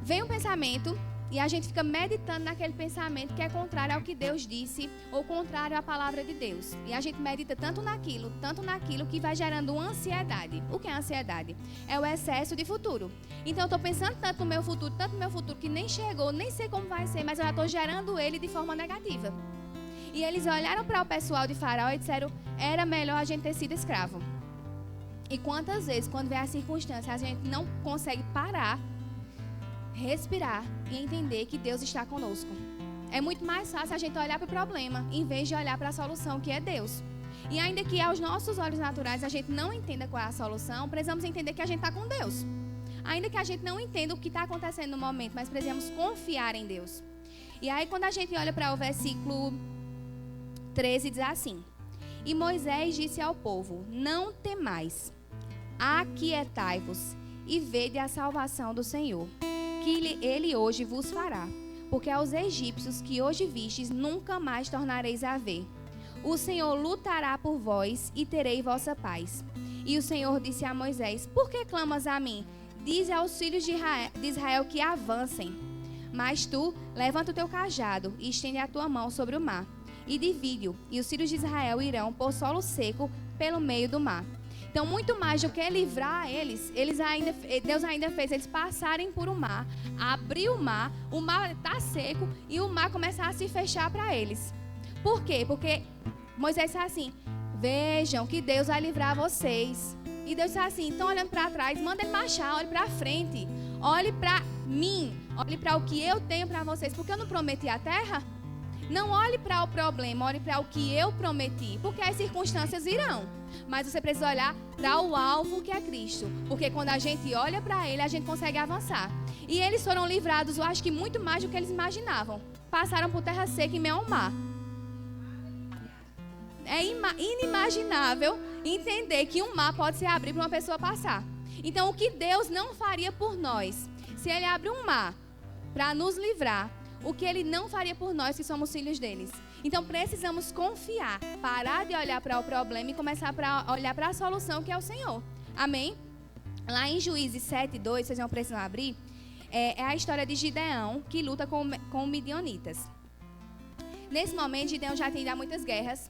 vem um pensamento e a gente fica meditando naquele pensamento que é contrário ao que Deus disse ou contrário à palavra de Deus. E a gente medita tanto naquilo que vai gerando uma ansiedade. O que é ansiedade? É o excesso de futuro. Então eu estou pensando tanto no meu futuro, que nem chegou, nem sei como vai ser, mas eu já estou gerando ele de forma negativa. E eles olharam para o pessoal de Faraó e disseram: era melhor a gente ter sido escravo. E quantas vezes, quando vem a circunstância, a gente não consegue parar, respirar e entender que Deus está conosco. É muito mais fácil a gente olhar para o problema em vez de olhar para a solução, que é Deus. E ainda que aos nossos olhos naturais a gente não entenda qual é a solução, precisamos entender que a gente está com Deus. Ainda que a gente não entenda o que está acontecendo no momento, mas precisamos confiar em Deus. E aí quando a gente olha para o versículo 13, diz assim: E Moisés disse ao povo: Não temais, aquietai-vos e vede a salvação do Senhor, que ele hoje vos fará, porque aos egípcios que hoje vistes nunca mais tornareis a ver. O Senhor lutará por vós e terei vossa paz. E o Senhor disse a Moisés: Por que clamas a mim? Dize aos filhos de Israel que avancem. Mas tu, levanta o teu cajado e estende a tua mão sobre o mar, e divide-o, e os filhos de Israel irão por solo seco pelo meio do mar. Então, muito mais do que livrar Deus ainda fez eles passarem por um mar, abrir o mar está seco e o mar começa a se fechar para eles. Por quê? Porque Moisés disse assim: vejam que Deus vai livrar vocês. E Deus disse assim: estão olhando para trás, manda ele marchar, olhe para frente, olhe para mim, olhe para o que eu tenho para vocês, porque eu não prometi a terra? Não olhe para o problema, olhe para o que eu prometi, porque as circunstâncias virão. Mas você precisa olhar para o alvo, que é Cristo, porque quando a gente olha para Ele, a gente consegue avançar. E eles foram livrados, eu acho que muito mais do que eles imaginavam. Passaram por terra seca em meio ao mar. É inimaginável entender que um mar pode se abrir para uma pessoa passar. Então, o que Deus não faria por nós? Se Ele abre um mar para nos livrar, o que Ele não faria por nós que somos filhos deles. Então precisamos confiar, parar de olhar para o problema e começar a olhar para a solução, que é o Senhor. Amém? Lá em Juízes 7:2, vocês não precisam abrir, é a história de Gideão, que luta com midianitas. Nesse momento, Gideão já tem muitas guerras,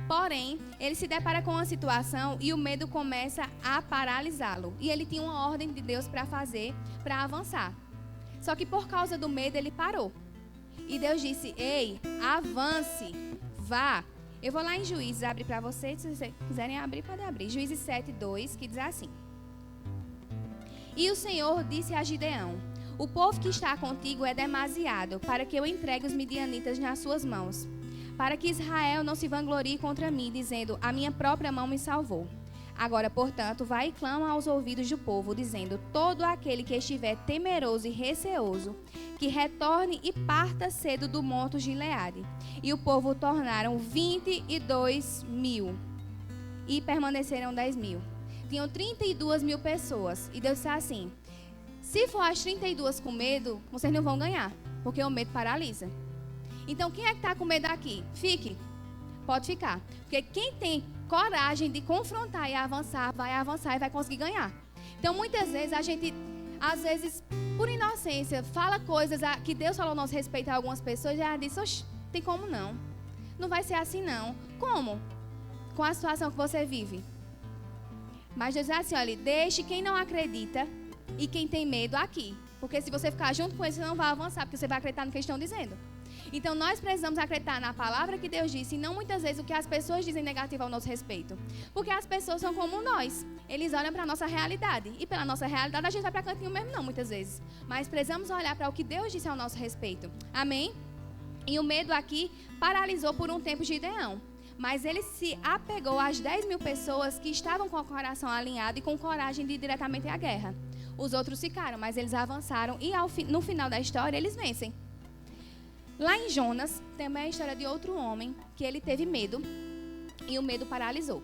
porém, ele se depara com uma situação e o medo começa a paralisá-lo. E ele tinha uma ordem de Deus para fazer, para avançar. Só que por causa do medo, ele parou. E Deus disse: ei, avance, vá. Eu vou lá em Juízes abrir para vocês, se vocês quiserem abrir, podem abrir. Juízes 7:2, que diz assim: e o Senhor disse a Gideão: o povo que está contigo é demasiado para que eu entregue os midianitas nas suas mãos, para que Israel não se vanglorie contra mim, dizendo: a minha própria mão me salvou. Agora, portanto, vai e clama aos ouvidos do povo, dizendo: todo aquele que estiver temeroso e receoso, que retorne e parta cedo do monte Gileade. E o povo tornaram 22.000 e permaneceram 10.000. Tinham 32.000 pessoas. E Deus disse assim: se for as 32 com medo, vocês não vão ganhar, porque o medo paralisa. Então, quem é que está com medo aqui? Fique. Pode ficar. Porque quem tem coragem de confrontar e avançar, vai avançar e vai conseguir ganhar. Então, muitas vezes, a gente, às vezes, por inocência, fala coisas que Deus falou a nosso respeito a algumas pessoas e já disse: oxe, tem como não? Não vai ser assim não. Como? Com a situação que você vive. Mas Deus diz assim: olha, deixe quem não acredita e quem tem medo aqui. Porque se você ficar junto com eles, você não vai avançar, porque você vai acreditar no que eles estão dizendo. Então, nós precisamos acreditar na palavra que Deus disse e não muitas vezes o que as pessoas dizem negativo ao nosso respeito. Porque as pessoas são como nós. Eles olham para a nossa realidade. E pela nossa realidade, a gente vai para cantinho mesmo não, muitas vezes. Mas precisamos olhar para o que Deus disse ao nosso respeito. Amém? E o medo aqui paralisou por um tempo Gideão. Mas ele se apegou às 10.000 pessoas que estavam com o coração alinhado e com coragem de ir diretamente à guerra. Os outros ficaram, mas eles avançaram e no final da história eles vencem. Lá em Jonas, também é a história de outro homem que ele teve medo e o medo paralisou.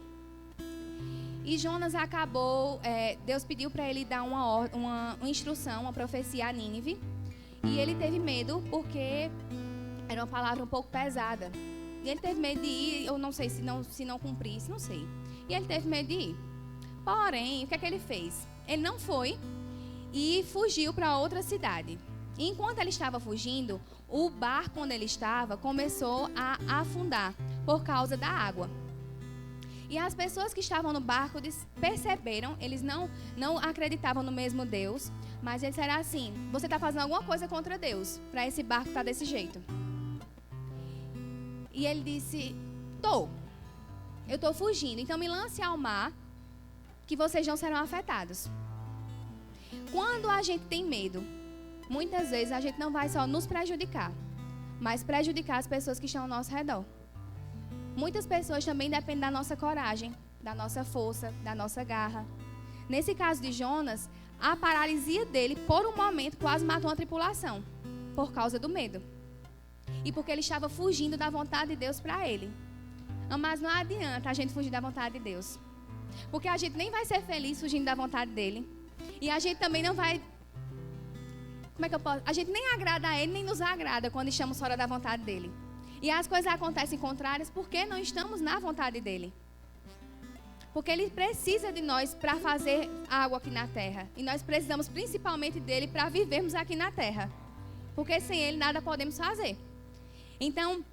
E Jonas acabou, Deus pediu para ele dar uma instrução, uma profecia a Nínive. E ele teve medo porque era uma palavra um pouco pesada. E ele teve medo de ir, eu não sei se não cumprisse, não sei. E ele teve medo de ir. Porém, o que é que ele fez? Ele não foi e fugiu para outra cidade. E enquanto ele estava fugindo, o barco onde ele estava começou a afundar por causa da água. E as pessoas que estavam no barco perceberam, eles não acreditavam no mesmo Deus, mas eles disseram assim: você está fazendo alguma coisa contra Deus, para esse barco estar desse jeito. E ele disse: eu estou fugindo, então me lance ao mar, que vocês não serão afetados. Quando a gente tem medo, muitas vezes a gente não vai só nos prejudicar, mas prejudicar as pessoas que estão ao nosso redor. Muitas pessoas também dependem da nossa coragem, da nossa força, da nossa garra. Nesse caso de Jonas, a paralisia dele, por um momento, quase matou uma tripulação, por causa do medo. E porque ele estava fugindo da vontade de Deus para ele. Mas não adianta a gente fugir da vontade de Deus. Porque a gente nem vai ser feliz fugindo da vontade dele. E a gente também não vai... Como é que eu posso? A gente nem agrada a ele, nem nos agrada quando estamos fora da vontade dele. E as coisas acontecem contrárias porque não estamos na vontade dele. Porque ele precisa de nós para fazer algo aqui na terra. E nós precisamos principalmente dele para vivermos aqui na terra. Porque sem ele nada podemos fazer. Então,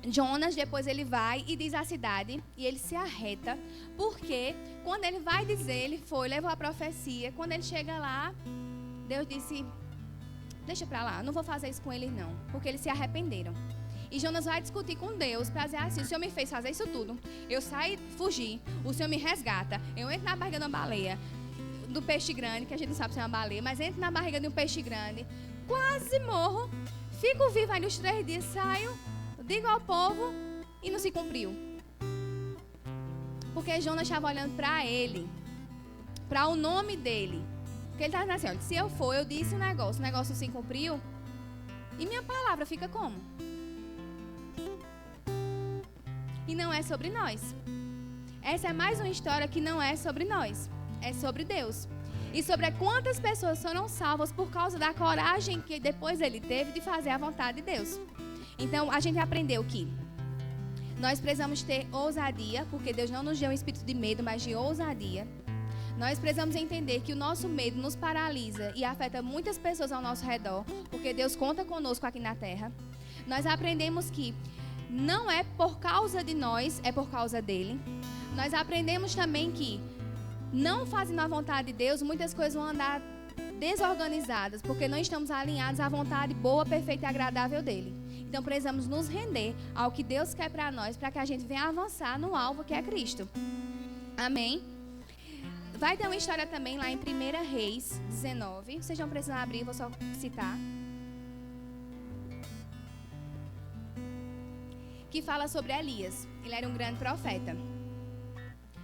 Jonas depois ele vai e diz a cidade e ele se arreta. Porque quando ele vai dizer, levou a profecia. Quando ele chega lá, Deus disse: deixa pra lá, não vou fazer isso com eles não. Porque eles se arrependeram. E Jonas vai discutir com Deus para dizer assim: o Senhor me fez fazer isso tudo. Eu saí, fugi, o Senhor me resgata. Eu entro na barriga de uma baleia, do peixe grande, que a gente não sabe se é uma baleia, mas entro na barriga de um peixe grande. Quase morro, fico vivo aí nos 3 dias, saio, digo ao povo e não se cumpriu. Porque Jonas estava olhando para ele, para o nome dele. Porque ele estava dizendo assim: olha, se eu for, eu disse o negócio não se cumpriu, e minha palavra fica como? E não é sobre nós. Essa é mais uma história que não é sobre nós, é sobre Deus. E sobre quantas pessoas foram salvas por causa da coragem que depois ele teve de fazer a vontade de Deus. Então, a gente aprendeu que nós precisamos ter ousadia, porque Deus não nos deu um espírito de medo, mas de ousadia. Nós precisamos entender que o nosso medo nos paralisa e afeta muitas pessoas ao nosso redor, porque Deus conta conosco aqui na terra. Nós aprendemos que não é por causa de nós, é por causa dele. Nós aprendemos também que, não fazendo a vontade de Deus, muitas coisas vão andar desorganizadas, porque não estamos alinhados à vontade boa, perfeita e agradável dele. Então precisamos nos render ao que Deus quer para nós, para que a gente venha avançar no alvo que é Cristo. Amém? Vai ter uma história também lá em 1 Reis 19. Vocês não precisam abrir, vou só citar. Que fala sobre Elias. Ele era um grande profeta.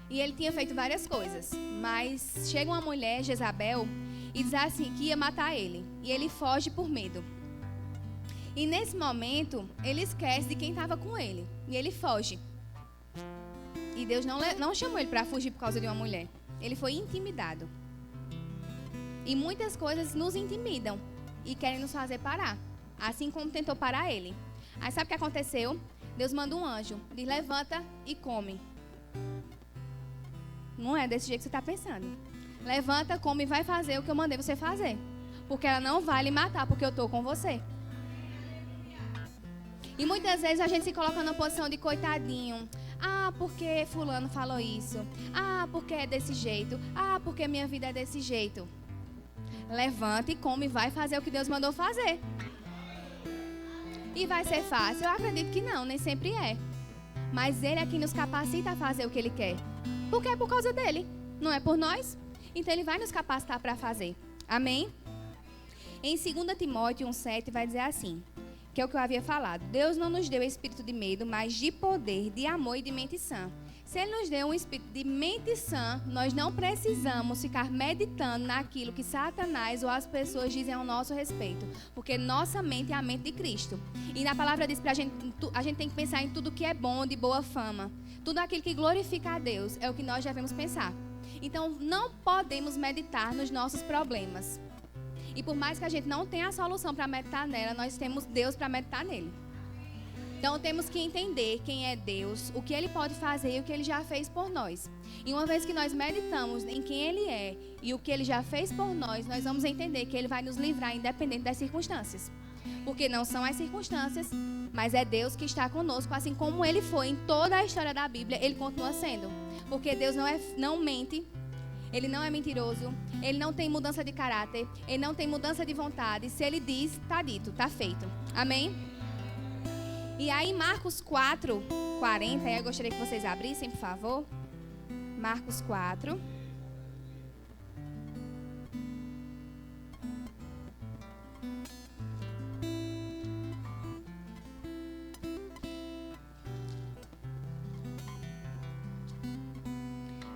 E ele tinha feito várias coisas. Mas chega uma mulher, Jezabel, e diz assim que ia matar ele. E ele foge por medo. E nesse momento, ele esquece de quem estava com ele. E ele foge. E Deus não chamou ele para fugir por causa de uma mulher. Ele foi intimidado. E muitas coisas nos intimidam e querem nos fazer parar. Assim como tentou parar ele. Aí sabe o que aconteceu? Deus manda um anjo. Diz, levanta e come. Não é desse jeito que você está pensando. Levanta, come e vai fazer o que eu mandei você fazer. Porque ela não vai lhe matar, porque eu estou com você. E muitas vezes a gente se coloca numa posição de coitadinho. Ah, porque fulano falou isso. Ah, porque é desse jeito. Ah, porque minha vida é desse jeito. Levanta e come e vai fazer o que Deus mandou fazer. E vai ser fácil? Eu acredito que não, nem sempre é. Mas Ele é quem nos capacita a fazer o que Ele quer. Porque é por causa dEle, não é por nós. Então Ele vai nos capacitar para fazer. Amém? Em 2 Timóteo 1,7 vai dizer assim, que é o que eu havia falado. Deus não nos deu espírito de medo, mas de poder, de amor e de mente sã. Se Ele nos deu um espírito de mente sã, nós não precisamos ficar meditando naquilo que Satanás ou as pessoas dizem ao nosso respeito. Porque nossa mente é a mente de Cristo. E na palavra diz pra gente, a gente tem que pensar em tudo que é bom, de boa fama. Tudo aquilo que glorifica a Deus é o que nós devemos pensar. Então, não podemos meditar nos nossos problemas. E por mais que a gente não tenha a solução para meditar nela, nós temos Deus para meditar nele. Então temos que entender quem é Deus, o que Ele pode fazer e o que Ele já fez por nós. E uma vez que nós meditamos em quem Ele é e o que Ele já fez por nós, nós vamos entender que Ele vai nos livrar independente das circunstâncias. Porque não são as circunstâncias, mas é Deus que está conosco, assim como Ele foi em toda a história da Bíblia, Ele continua sendo. Porque Deus não mente. Ele não é mentiroso, Ele não tem mudança de caráter, Ele não tem mudança de vontade. Se Ele diz, está dito, está feito. Amém? E aí Marcos 4, 40, eu gostaria que vocês abrissem, por favor. Marcos 4.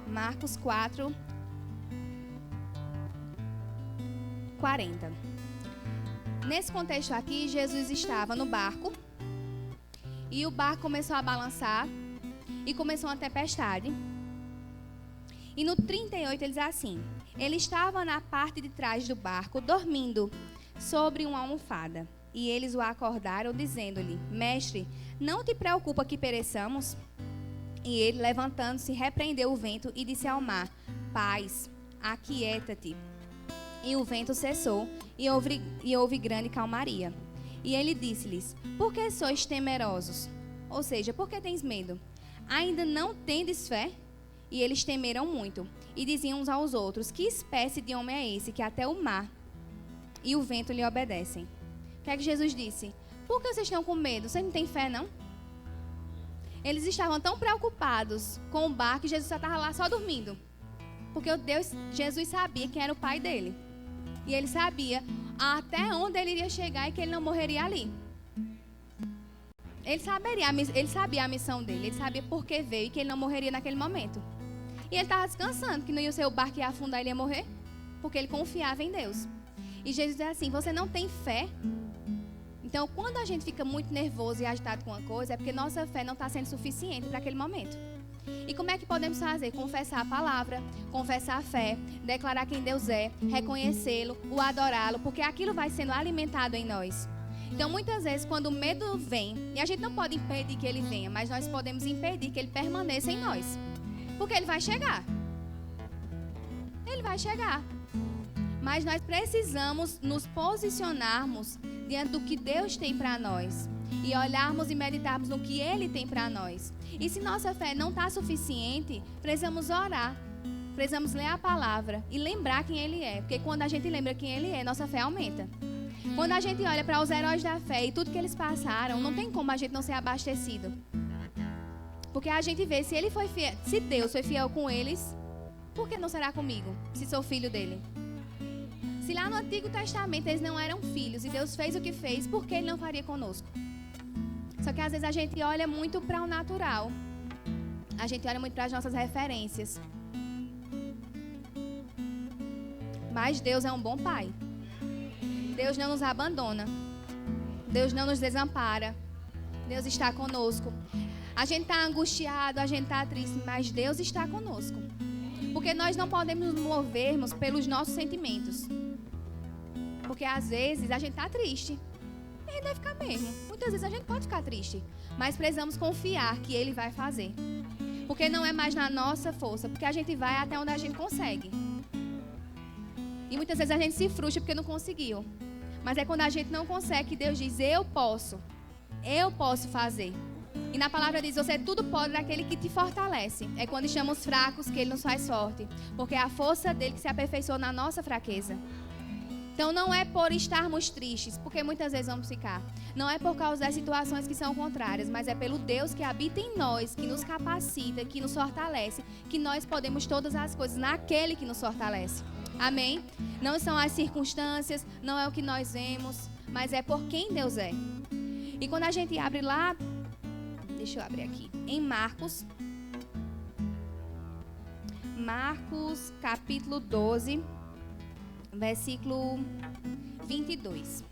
Marcos 4, 40. Nesse contexto aqui, Jesus estava no barco e o barco começou a balançar e começou uma tempestade. E no 38 ele diz assim: ele estava na parte de trás do barco, dormindo sobre uma almofada. E eles o acordaram, dizendo-lhe: mestre, não te preocupa que pereçamos? E ele, levantando-se, repreendeu o vento e disse ao mar: paz, aquieta-te. E o vento cessou, e houve grande calmaria. E ele disse-lhes: por que sois temerosos? Ou seja, por que tens medo? Ainda não tendes fé? E eles temeram muito, e diziam uns aos outros: que espécie de homem é esse, que até o mar e o vento lhe obedecem? O que é que Jesus disse? Por que vocês estão com medo? Vocês não têm fé, não? Eles estavam tão preocupados com o barco que Jesus só estava lá só dormindo. Porque Jesus sabia quem era o pai dele. E ele sabia até onde ele iria chegar e que ele não morreria ali. Ele sabia a missão dele, ele sabia por que veio e que ele não morreria naquele momento. E ele estava descansando, que não ia ser o barco que ia afundar e ele ia morrer, porque ele confiava em Deus. E Jesus diz assim: você não tem fé? Então, quando a gente fica muito nervoso e agitado com uma coisa, é porque nossa fé não está sendo suficiente para aquele momento. E como é que podemos fazer? Confessar a palavra, confessar a fé, declarar quem Deus é, reconhecê-lo, o adorá-lo, porque aquilo vai sendo alimentado em nós. Então, muitas vezes, quando o medo vem, e a gente não pode impedir que ele venha, mas nós podemos impedir que ele permaneça em nós. Porque ele vai chegar. Ele vai chegar. Mas nós precisamos nos posicionarmos diante do que Deus tem para nós. E olharmos e meditarmos no que Ele tem para nós. E se nossa fé não está suficiente, precisamos orar. Precisamos ler a palavra e lembrar quem Ele é. Porque quando a gente lembra quem Ele é, nossa fé aumenta. Quando a gente olha para os heróis da fé e tudo que eles passaram, não tem como a gente não ser abastecido. Porque a gente vê, se ele foi fiel, se Deus foi fiel com eles, por que não será comigo, se sou filho dele? Se lá no Antigo Testamento eles não eram filhos e Deus fez o que fez, por que Ele não faria conosco? Só que às vezes a gente olha muito para o natural. A gente olha muito para as nossas referências. Mas Deus é um bom Pai. Deus não nos abandona. Deus não nos desampara. Deus está conosco. A gente está angustiado, a gente está triste, mas Deus está conosco. Porque nós não podemos nos movermos pelos nossos sentimentos. Porque às vezes a gente está triste. E a gente vai ficar mesmo. Muitas vezes a gente pode ficar triste. Mas precisamos confiar que Ele vai fazer. Porque não é mais na nossa força. Porque a gente vai até onde a gente consegue. E muitas vezes a gente se frustra porque não conseguiu. Mas é quando a gente não consegue que Deus diz, eu posso. Eu posso fazer. E na palavra diz, você tudo pode daquele que te fortalece. É quando estamos fracos que Ele nos faz forte. Porque é a força dele que se aperfeiçoa na nossa fraqueza. Então não é por estarmos tristes, porque muitas vezes vamos ficar. Não é por causa das situações que são contrárias, mas é pelo Deus que habita em nós, que nos capacita, que nos fortalece, que nós podemos todas as coisas naquele que nos fortalece. Amém? Não são as circunstâncias, não é o que nós vemos, mas é por quem Deus é. E quando a gente abre lá, deixa eu abrir aqui, em Marcos capítulo 12, versículo 22.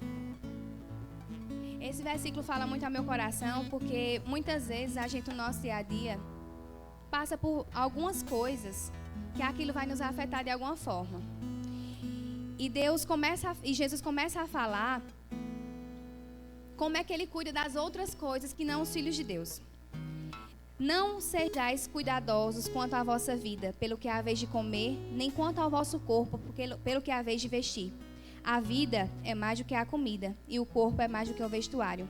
Esse versículo fala muito ao meu coração, porque muitas vezes a gente no nosso dia a dia passa por algumas coisas que aquilo vai nos afetar de alguma forma. E Jesus começa a falar como é que Ele cuida das outras coisas que não os filhos de Deus. Não sejais cuidadosos quanto à vossa vida, pelo que haveis de comer, nem quanto ao vosso corpo, pelo que haveis de vestir. A vida é mais do que a comida, e o corpo é mais do que o vestuário.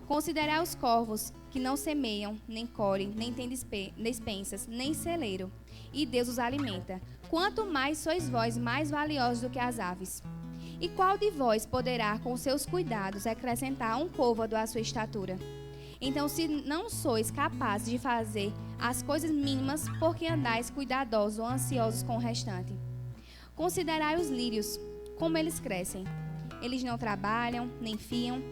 Considerai os corvos, que não semeiam, nem colhem, nem têm despensas, nem celeiro, e Deus os alimenta. Quanto mais sois vós mais valiosos do que as aves. E qual de vós poderá, com seus cuidados, acrescentar um côvado à sua estatura? Então, se não sois capazes de fazer as coisas mínimas, por que andais cuidadosos ou ansiosos com o restante? Considerai os lírios, como eles crescem. Eles não trabalham, nem fiam.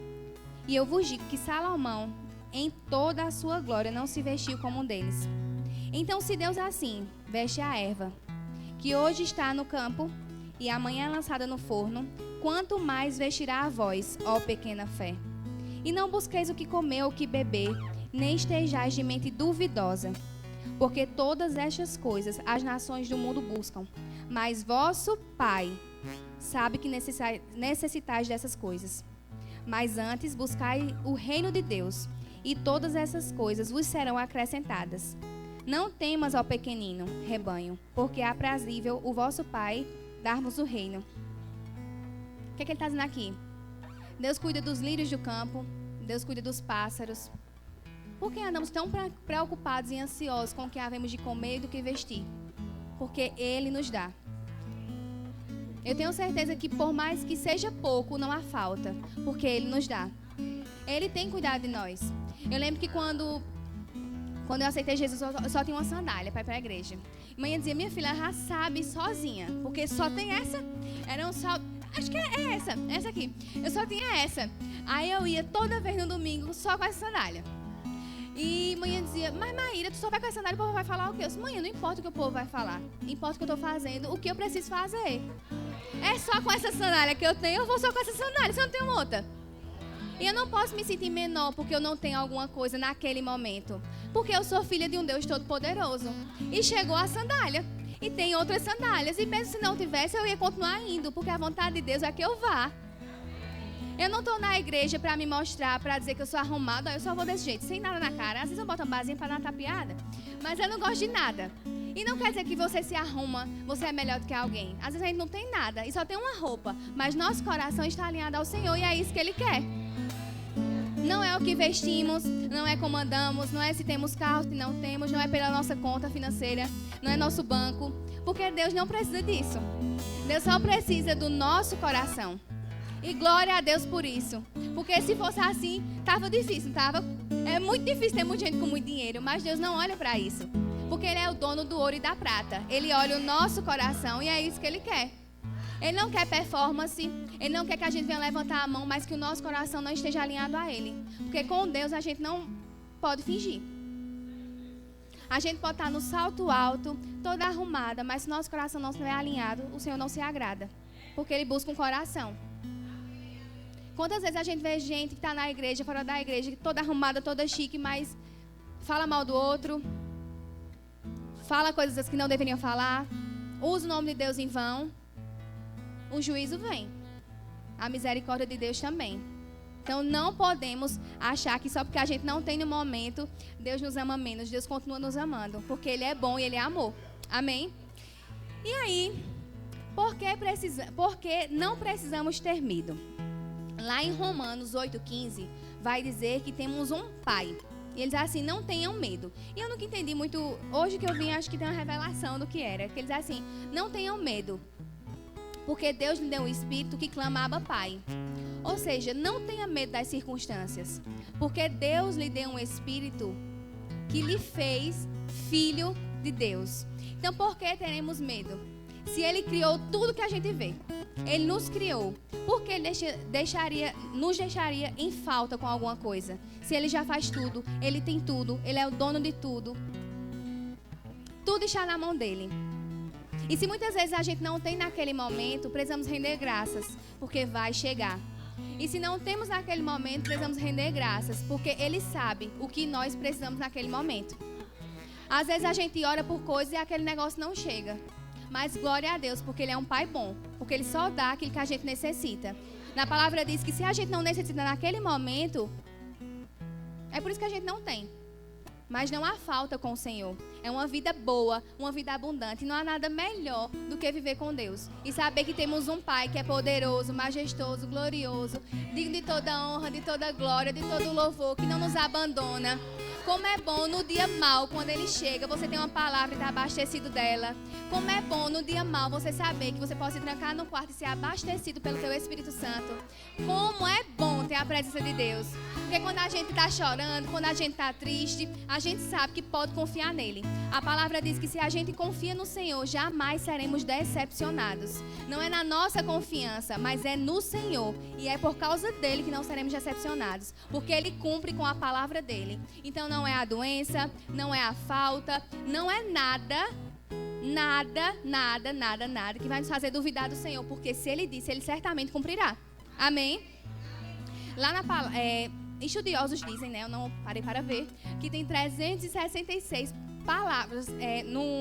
E eu vos digo que Salomão, em toda a sua glória, não se vestiu como um deles. Então, se Deus assim veste a erva, que hoje está no campo e amanhã é lançada no forno, quanto mais vestirá a vós, ó pequena fé. E não busqueis o que comer ou o que beber, nem estejais de mente duvidosa. Porque todas estas coisas as nações do mundo buscam. Mas vosso Pai sabe que necessitais dessas coisas. Mas antes buscai o reino de Deus, e todas essas coisas vos serão acrescentadas. Não temas, ó pequenino rebanho, porque é aprazível o vosso Pai dar-vos o reino. O que é que ele está dizendo aqui? Deus cuida dos lírios do campo, Deus cuida dos pássaros. Por que andamos tão preocupados e ansiosos com o que havemos de comer e do que vestir? Porque Ele nos dá. Eu tenho certeza que por mais que seja pouco, não há falta, porque Ele nos dá. Ele tem cuidado de nós. Eu lembro que quando eu aceitei Jesus, eu só tinha uma sandália para ir para a igreja. Mãe dizia, minha filha, já sabe sozinha, porque só tem essa. Acho que é essa aqui. Eu só tinha essa. Aí eu ia toda vez no domingo só com essa sandália. E mãe dizia, mas Maíra, tu só vai com essa sandália, o povo vai falar o quê? Eu disse, mãe, não importa o que o povo vai falar. Importa o que eu estou fazendo, o que eu preciso fazer. É só com essa sandália que eu tenho, eu vou só com essa sandália, se eu não tenho outra. E eu não posso me sentir menor porque eu não tenho alguma coisa naquele momento. Porque eu sou filha de um Deus Todo-Poderoso. E chegou a sandália. E tem outras sandálias. E mesmo se não tivesse, eu ia continuar indo. Porque a vontade de Deus é que eu vá. Eu não estou na igreja para me mostrar, para dizer que eu sou arrumada. Eu só vou desse jeito, sem nada na cara. Às vezes eu boto uma basinha para dar uma tapeada. Mas eu não gosto de nada. E não quer dizer que você se arruma, você é melhor do que alguém. Às vezes a gente não tem nada e só tem uma roupa. Mas nosso coração está alinhado ao Senhor e é isso que Ele quer. Não é o que vestimos, não é como andamos, não é se temos carro, se não temos, não é pela nossa conta financeira, não é nosso banco. Porque Deus não precisa disso. Deus só precisa do nosso coração. E glória a Deus por isso. Porque se fosse assim, estava difícil, estava? É muito difícil ter muita gente com muito dinheiro, mas Deus não olha para isso. Porque Ele é o dono do ouro e da prata. Ele olha o nosso coração e é isso que Ele quer. Ele não quer performance, Ele não quer que a gente venha levantar a mão, mas que o nosso coração não esteja alinhado a Ele. Porque com Deus a gente não pode fingir. A gente pode estar no salto alto, toda arrumada, mas se nosso coração não estiver alinhado, o Senhor não se agrada. Porque Ele busca um coração. Quantas vezes a gente vê gente que está na igreja, fora da igreja, toda arrumada, toda chique, mas fala mal do outro, fala coisas que não deveriam falar, usa o nome de Deus em vão, o juízo vem. A misericórdia de Deus também. Então não podemos achar que só porque a gente não tem no momento, Deus nos ama menos. Deus continua nos amando, porque Ele é bom e Ele é amor. Amém? E aí, por que não precisamos ter medo? Lá em Romanos 8,15, vai dizer que temos um pai. E ele diz assim, não tenham medo. E eu nunca entendi muito, hoje que eu vim, acho que tem uma revelação do que era. Que ele diz assim, não tenham medo, porque Deus lhe deu um espírito que clama Abba Pai. Ou seja, não tenha medo das circunstâncias, porque Deus lhe deu um espírito que lhe fez filho de Deus. Então, por que teremos medo? Se Ele criou tudo que a gente vê, Ele nos criou, por que Ele nos deixaria em falta com alguma coisa? Se Ele já faz tudo, Ele tem tudo, Ele é o dono de tudo. Tudo está na mão dEle. E se muitas vezes a gente não tem naquele momento, precisamos render graças, porque vai chegar. E se não temos naquele momento, precisamos render graças, porque Ele sabe o que nós precisamos naquele momento. Às vezes a gente ora por coisas e aquele negócio não chega. Mas glória a Deus, porque Ele é um Pai bom. Porque Ele só dá aquilo que a gente necessita. Na palavra diz que se a gente não necessita naquele momento, é por isso que a gente não tem. Mas não há falta com o Senhor. É uma vida boa, uma vida abundante. E não há nada melhor do que viver com Deus. E saber que temos um Pai que é poderoso, majestoso, glorioso, digno de toda honra, de toda glória, de todo louvor, que não nos abandona. Como é bom no dia mau, quando Ele chega, você tem uma palavra e está abastecido dela. Como é bom no dia mau você saber que você pode se trancar no quarto e ser abastecido pelo Teu Espírito Santo. Como é bom ter a presença de Deus. Porque quando a gente está chorando, quando a gente está triste, a gente sabe que pode confiar nele. A palavra diz que se a gente confia no Senhor, jamais seremos decepcionados. Não é na nossa confiança, mas é no Senhor. E é por causa dele que não seremos decepcionados. Porque Ele cumpre com a palavra dele. Então não é a doença, não é a falta, não é nada que vai nos fazer duvidar do Senhor. Porque se Ele disse, Ele certamente cumprirá. Amém? Lá na palavra... estudiosos dizem, né, eu não parei para ver, que tem 366 palavras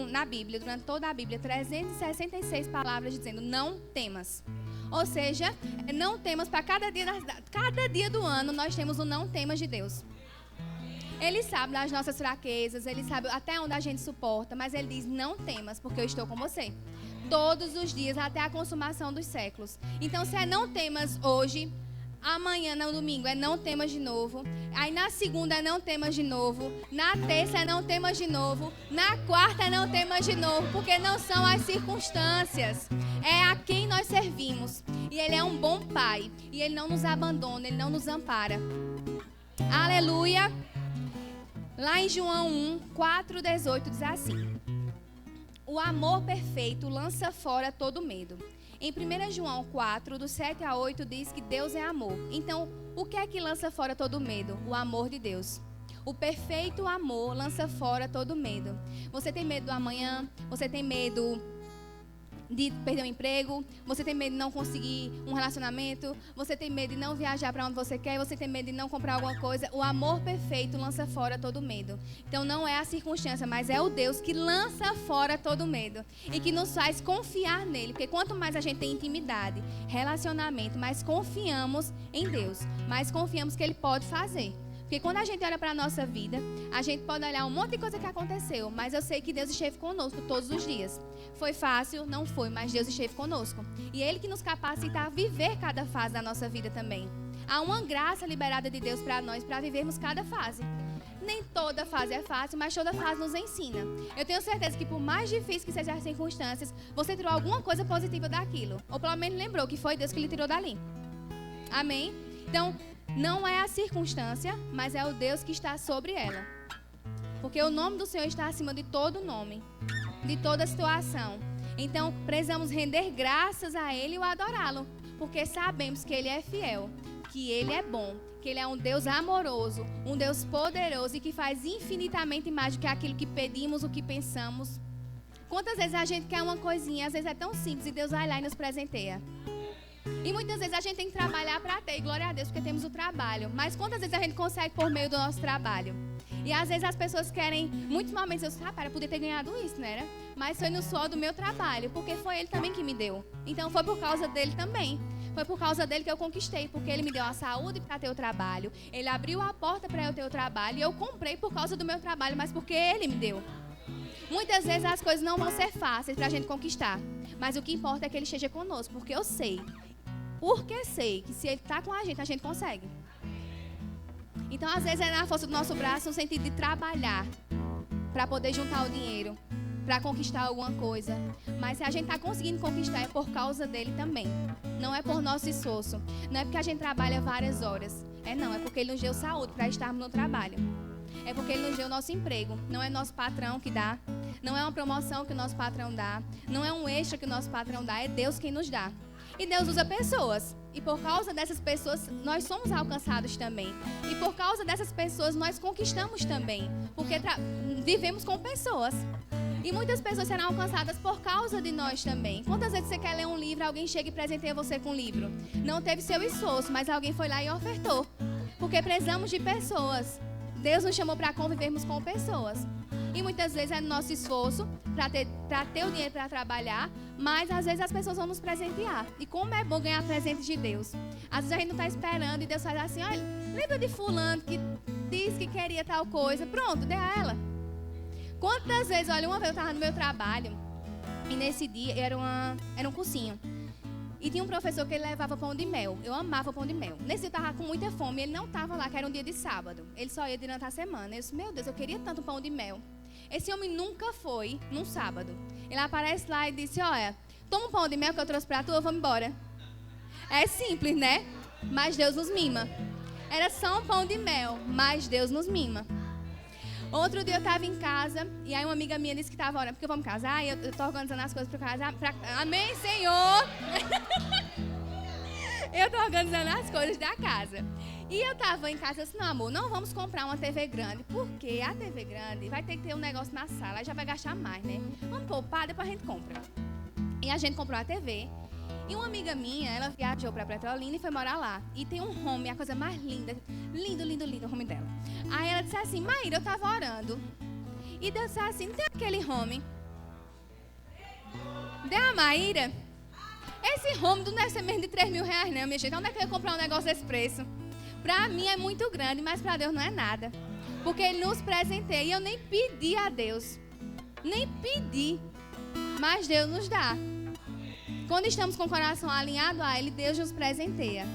na Bíblia, durante toda a Bíblia, 366 palavras dizendo não temas. Ou seja, não temas para cada dia do ano, nós temos o não temas de Deus. Ele sabe das nossas fraquezas, Ele sabe até onde a gente suporta, mas Ele diz, não temas, porque eu estou com você. Todos os dias, até a consumação dos séculos. Então, se é não temas hoje... Amanhã, no domingo, é não temas de novo. Aí na segunda é não temas de novo. Na terça é não temas de novo. Na quarta é não temas de novo. Porque não são as circunstâncias. É a quem nós servimos. E Ele é um bom Pai. E Ele não nos abandona, Ele não nos ampara. Aleluia. Lá em João 1, 4:18 diz assim: o amor perfeito lança fora todo medo. Em 1 João 4, do 7 a 8, diz que Deus é amor. Então, o que é que lança fora todo medo? O amor de Deus. O perfeito amor lança fora todo medo. Você tem medo do amanhã? Você tem medo de perder um emprego, você tem medo de não conseguir um relacionamento, você tem medo de não viajar para onde você quer, você tem medo de não comprar alguma coisa. O amor perfeito lança fora todo medo. Então não é a circunstância, mas é o Deus que lança fora todo medo e que nos faz confiar nele, porque quanto mais a gente tem intimidade, relacionamento, mais confiamos em Deus, mais confiamos que ele pode fazer. Porque quando a gente olha para a nossa vida, a gente pode olhar um monte de coisa que aconteceu, mas eu sei que Deus esteve conosco todos os dias. Foi fácil? Não foi, mas Deus esteve conosco. E Ele que nos capacita a viver cada fase da nossa vida também. Há uma graça liberada de Deus para nós, para vivermos cada fase. Nem toda fase é fácil, mas toda fase nos ensina. Eu tenho certeza que por mais difícil que sejam as circunstâncias, você tirou alguma coisa positiva daquilo. Ou pelo menos lembrou que foi Deus que lhe tirou dali. Amém? Então, não é a circunstância, mas é o Deus que está sobre ela. Porque o nome do Senhor está acima de todo nome, de toda situação. Então, precisamos render graças a Ele e o adorá-lo. Porque sabemos que Ele é fiel, que Ele é bom, que Ele é um Deus amoroso, um Deus poderoso e que faz infinitamente mais do que aquilo que pedimos, o que pensamos. Quantas vezes a gente quer uma coisinha, às vezes é tão simples e Deus vai lá e nos presenteia. E muitas vezes a gente tem que trabalhar para ter, e glória a Deus, porque temos o trabalho. Mas quantas vezes a gente consegue por meio do nosso trabalho? E às vezes as pessoas querem, muitos momentos eu digo, eu podia ter ganhado isso, né? Mas foi no suor do meu trabalho, porque foi Ele também que me deu. Então foi por causa dele também. Foi por causa dele que eu conquistei, porque Ele me deu a saúde para ter o trabalho. Ele abriu a porta para eu ter o trabalho e eu comprei por causa do meu trabalho, mas porque Ele me deu. Muitas vezes as coisas não vão ser fáceis para a gente conquistar. Mas o que importa é que Ele esteja conosco, porque eu sei. Porque sei que se Ele está com a gente consegue. Então, às vezes, é na força do nosso braço, no sentido de trabalhar para poder juntar o dinheiro, para conquistar alguma coisa. Mas se a gente está conseguindo conquistar, é por causa dele também. Não é por nosso esforço. Não é porque a gente trabalha várias horas. É porque Ele nos deu saúde para estarmos no trabalho. É porque Ele nos deu o nosso emprego. Não é nosso patrão que dá. Não é uma promoção que o nosso patrão dá. Não é um extra que o nosso patrão dá. É Deus quem nos dá. E Deus usa pessoas. E por causa dessas pessoas, nós somos alcançados também. E por causa dessas pessoas, nós conquistamos também. Porque vivemos com pessoas. E muitas pessoas serão alcançadas por causa de nós também. Quantas vezes você quer ler um livro, alguém chega e presenteia você com um livro? Não teve seu esforço, mas alguém foi lá e ofertou. Porque precisamos de pessoas. Deus nos chamou para convivermos com pessoas. E muitas vezes é no nosso esforço para ter o dinheiro para trabalhar, mas às vezes as pessoas vão nos presentear. E como é bom ganhar presente de Deus. Às vezes a gente não está esperando e Deus faz assim, olha, lembra de fulano que disse que queria tal coisa? Pronto, dê a ela. Quantas vezes, olha, uma vez eu estava no meu trabalho e nesse dia era um cursinho. E tinha um professor que ele levava pão de mel. Eu amava pão de mel. Nesse dia eu estava com muita fome e ele não estava lá, que era um dia de sábado. Ele só ia durante a semana. Eu disse, meu Deus, eu queria tanto pão de mel. Esse homem nunca foi num sábado. Ele aparece lá e disse, olha, toma um pão de mel que eu trouxe pra tu, eu vou embora. É simples, né? Mas Deus nos mima. Era só um pão de mel, mas Deus nos mima. Outro dia eu estava em casa e aí uma amiga minha disse que estava orando, porque vamos casar e eu estou organizando as coisas para casar. Amém, Senhor! Eu estou organizando as coisas da casa. E eu estava em casa e disse, não, amor, não vamos comprar uma TV grande, porque a TV grande vai ter que ter um negócio na sala, já vai gastar mais, né? Vamos poupar, depois a gente compra. E a gente comprou a TV. E uma amiga minha, ela viajou para Petrolina e foi morar lá. E tem um home, a coisa mais linda. Lindo, lindo, lindo o home dela. Aí ela disse assim, Maíra, eu tava orando. E Deus disse assim, não tem aquele home? Deu a Maíra. Esse home não deve ser mesmo de 3 mil reais, não, minha gente. Onde é que eu ia comprar um negócio desse preço? Pra mim é muito grande, mas pra Deus não é nada. Porque Ele nos presenteia. E eu nem pedi a Deus. Nem pedi. Mas Deus nos dá. Quando estamos com o coração alinhado a Ele, Deus nos presenteia.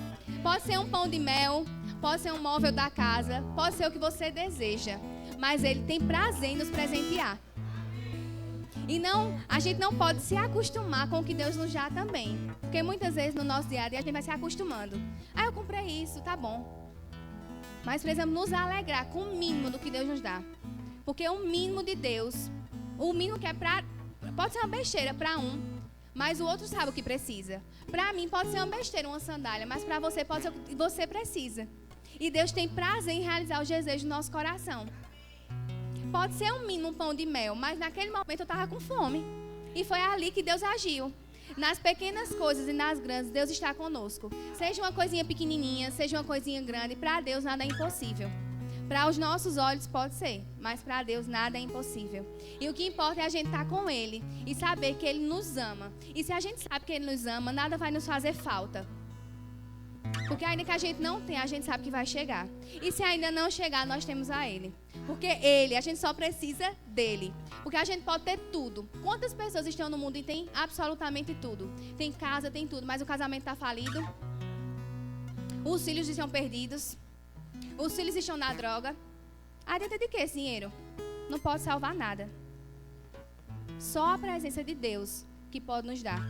Pode ser um pão de mel, pode ser um móvel da casa, pode ser o que você deseja. Mas Ele tem prazer em nos presentear. E a gente não pode se acostumar com o que Deus nos dá também. Porque muitas vezes no nosso dia a dia a gente vai se acostumando. Ah, eu comprei isso, tá bom. Mas precisamos nos alegrar com o mínimo do que Deus nos dá. Porque o mínimo de Deus, o mínimo que é pode ser uma besteira para um. Mas o outro sabe o que precisa. Para mim pode ser uma besteira, uma sandália, mas para você pode ser o que você precisa. E Deus tem prazer em realizar os desejos do nosso coração. Pode ser um mínimo pão de mel, mas naquele momento eu estava com fome. E foi ali que Deus agiu. Nas pequenas coisas e nas grandes, Deus está conosco. Seja uma coisinha pequenininha, seja uma coisinha grande, para Deus nada é impossível. Para os nossos olhos pode ser, mas para Deus nada é impossível. E o que importa é a gente estar com Ele e saber que Ele nos ama. E se a gente sabe que Ele nos ama, nada vai nos fazer falta. Porque ainda que a gente não tenha, a gente sabe que vai chegar. E se ainda não chegar, nós temos a Ele. Porque Ele, a gente só precisa dEle. Porque a gente pode ter tudo. Quantas pessoas estão no mundo e tem absolutamente tudo? Tem casa, tem tudo, mas o casamento está falido. Os filhos estão perdidos. Os filhos estão na droga. Adianta de que esse dinheiro? Não pode salvar nada. Só a presença de Deus que pode nos dar.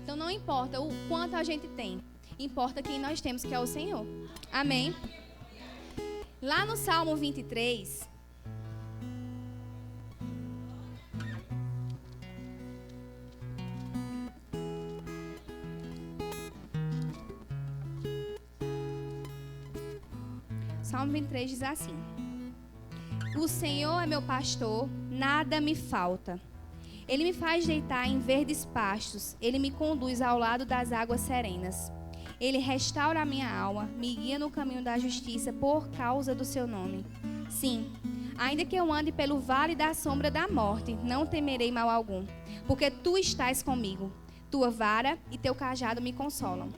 Então não importa o quanto a gente tem. Importa quem nós temos, que é o Senhor. Amém? Lá no Salmo 23... Salmo 23 diz assim: O Senhor é meu pastor, nada me falta. Ele me faz deitar em verdes pastos, Ele me conduz ao lado das águas serenas. Ele restaura a minha alma, me guia no caminho da justiça por causa do seu nome. Sim, ainda que eu ande pelo vale da sombra da morte, não temerei mal algum, porque tu estás comigo. Tua vara e teu cajado me consolam.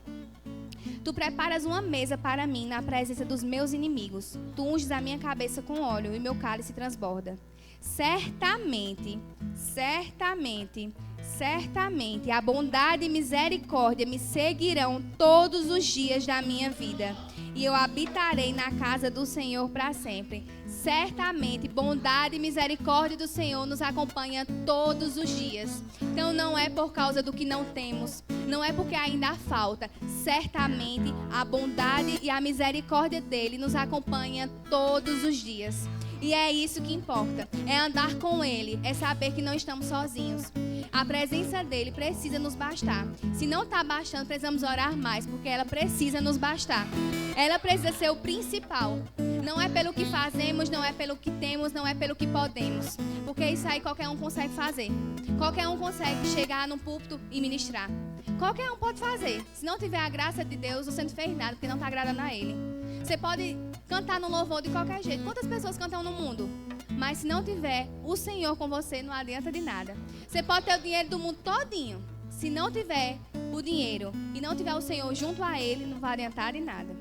Tu preparas uma mesa para mim na presença dos meus inimigos. Tu unges a minha cabeça com óleo e meu cálice transborda. Certamente, certamente, certamente, a bondade e misericórdia me seguirão todos os dias da minha vida. E eu habitarei na casa do Senhor para sempre. Certamente, bondade e misericórdia do Senhor nos acompanha todos os dias. Então não é por causa do que não temos, não é porque ainda falta. Certamente, a bondade e a misericórdia dele nos acompanha todos os dias. E é isso que importa, é andar com Ele, é saber que não estamos sozinhos. A presença dEle precisa nos bastar. Se não está bastando, precisamos orar mais, porque ela precisa nos bastar. Ela precisa ser o principal. Não é pelo que fazemos, não é pelo que temos, não é pelo que podemos. Porque isso aí qualquer um consegue fazer. Qualquer um consegue chegar no púlpito e ministrar. Qualquer um pode fazer. Se não tiver a graça de Deus, você não fez nada, porque não está agradando a Ele. Você pode cantar no louvor de qualquer jeito. Quantas pessoas cantam no mundo? Mas se não tiver o Senhor com você, não adianta de nada. Você pode ter o dinheiro do mundo todinho. Se não tiver o dinheiro e não tiver o Senhor junto a Ele, não vai adiantar de nada.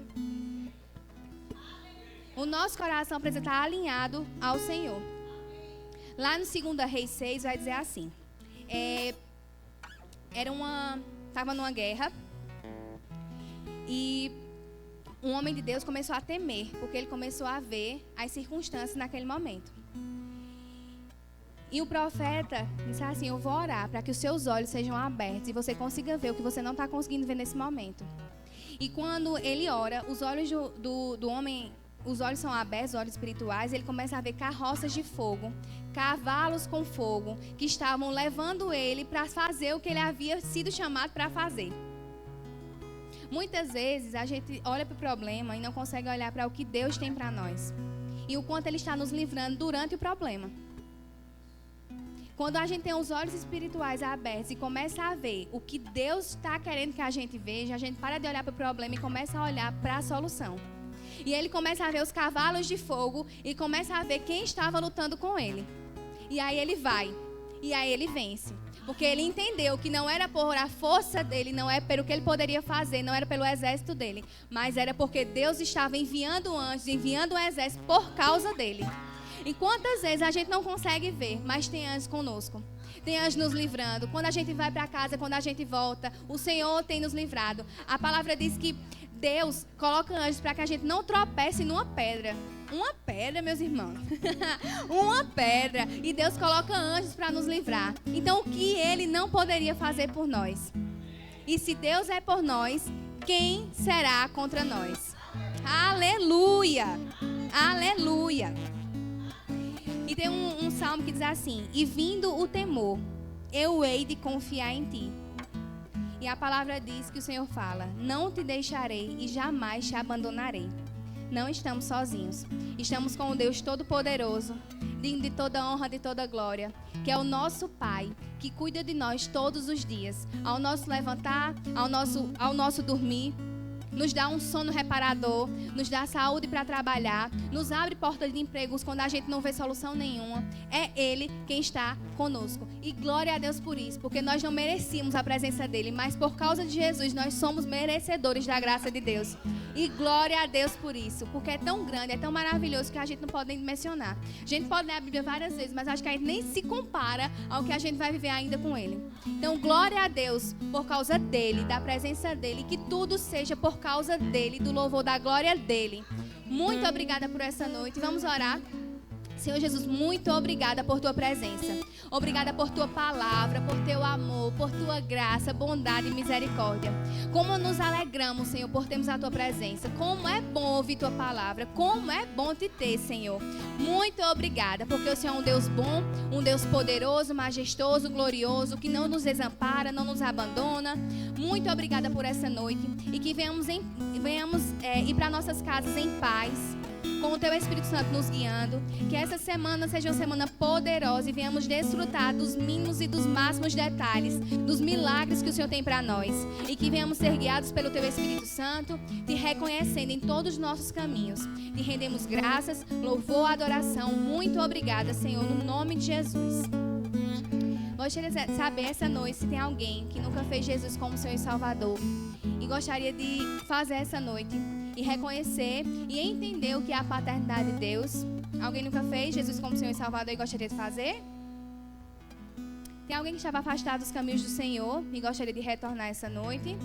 O nosso coração precisa estar alinhado ao Senhor. Lá no 2 Reis 6 vai dizer assim. Estava numa guerra e um homem de Deus começou a temer, porque ele começou a ver as circunstâncias naquele momento. E o profeta disse assim: eu vou orar para que os seus olhos sejam abertos e você consiga ver o que você não está conseguindo ver nesse momento. E quando ele ora, os olhos do homem, os olhos são abertos, os olhos espirituais, ele começa a ver carroças de fogo, cavalos com fogo, que estavam levando ele para fazer o que ele havia sido chamado para fazer. Muitas vezes a gente olha para o problema e não consegue olhar para o que Deus tem para nós. E o quanto Ele está nos livrando durante o problema. Quando a gente tem os olhos espirituais abertos e começa a ver o que Deus está querendo que a gente veja, a gente para de olhar para o problema e começa a olhar para a solução. E ele começa a ver os cavalos de fogo e começa a ver quem estava lutando com ele. E aí ele vai. E aí ele vence. Porque ele entendeu que não era por a força dele, não é pelo que ele poderia fazer, não era pelo exército dele, mas era porque Deus estava enviando anjos, enviando um exército por causa dele. E quantas vezes a gente não consegue ver, mas tem anjos conosco. Tem anjos nos livrando. Quando a gente vai para casa, quando a gente volta, o Senhor tem nos livrado. A palavra diz que Deus coloca anjos para que a gente não tropece numa pedra. Uma pedra, meus irmãos. Uma pedra. E Deus coloca anjos para nos livrar. Então, o que Ele não poderia fazer por nós? E se Deus é por nós, quem será contra nós? Aleluia! Aleluia! E tem um salmo que diz assim: e vindo o temor, eu hei de confiar em ti. E a palavra diz que o Senhor fala: não te deixarei e jamais te abandonarei. Não estamos sozinhos. Estamos com o Deus Todo-Poderoso. digno de toda honra, de toda glória, que é o nosso Pai, que cuida de nós todos os dias, ao nosso levantar, ao nosso dormir, nos dá um sono reparador, nos dá saúde para trabalhar, nos abre portas de empregos quando a gente não vê solução nenhuma. É Ele quem está conosco. E glória a Deus por isso, porque nós não merecíamos a presença dEle, mas por causa de Jesus nós somos merecedores da graça de Deus. E glória a Deus por isso, porque é tão grande, é tão maravilhoso que a gente não pode nem mencionar. A gente pode ler a Bíblia várias vezes, mas acho que a gente nem se compara ao que a gente vai viver ainda com Ele. Então glória a Deus por causa dEle, da presença dEle, que tudo seja por causa dEle, do louvor da glória dEle. Muito obrigada por essa noite. Vamos orar. Senhor Jesus, muito obrigada por tua presença. Obrigada por tua palavra, por teu amor, por tua graça, bondade e misericórdia. Como nos alegramos, Senhor, por termos a tua presença. Como é bom ouvir tua palavra. Como é bom te ter, Senhor. Muito obrigada, porque o Senhor é um Deus bom, um Deus poderoso, majestoso, glorioso, que não nos desampara, não nos abandona. Muito obrigada por essa noite e que venhamos ir para nossas casas em paz, com o Teu Espírito Santo nos guiando. Que essa semana seja uma semana poderosa e venhamos desfrutar dos mínimos e dos máximos detalhes, dos milagres que o Senhor tem para nós. E que venhamos ser guiados pelo Teu Espírito Santo, te reconhecendo em todos os nossos caminhos. Te rendemos graças, louvor, adoração. Muito obrigada, Senhor, no nome de Jesus. Gostaria de saber essa noite se tem alguém que nunca fez Jesus como Senhor e Salvador e gostaria de fazer essa noite e reconhecer e entender o que é a paternidade de Deus. Alguém nunca fez Jesus como Senhor e Salvador e gostaria de fazer? Tem alguém que estava afastado dos caminhos do Senhor e gostaria de retornar essa noite?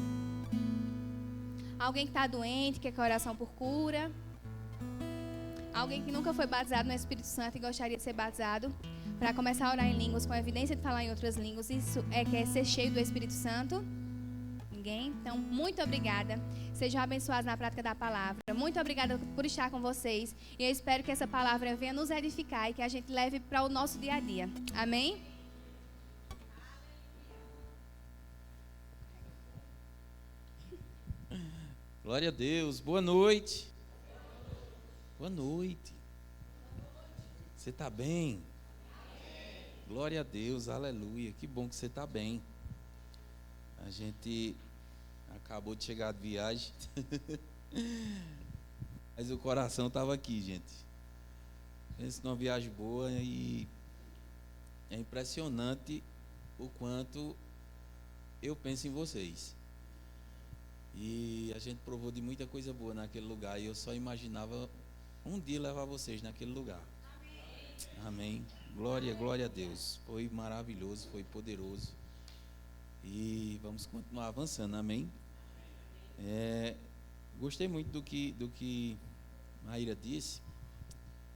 Alguém que está doente, quer oração por cura? Alguém que nunca foi batizado no Espírito Santo e gostaria de ser batizado para começar a orar em línguas com evidência de falar em outras línguas? Isso quer ser cheio do Espírito Santo? Ninguém? Então, muito obrigada. Sejam abençoados na prática da palavra. Muito obrigada por estar com vocês. E eu espero que essa palavra venha nos edificar e que a gente leve para o nosso dia a dia. Amém? Glória a Deus. Boa noite. Boa noite. Você está bem? Glória a Deus. Aleluia. Que bom que você está bem. A gente acabou de chegar de viagem, mas o coração estava aqui, gente. Pensa numa viagem boa e é impressionante o quanto eu penso em vocês. E a gente provou de muita coisa boa naquele lugar e eu só imaginava um dia levar vocês naquele lugar. Amém. Glória, glória a Deus. Foi maravilhoso, foi poderoso. E vamos continuar avançando, amém? Gostei muito do que Maíra disse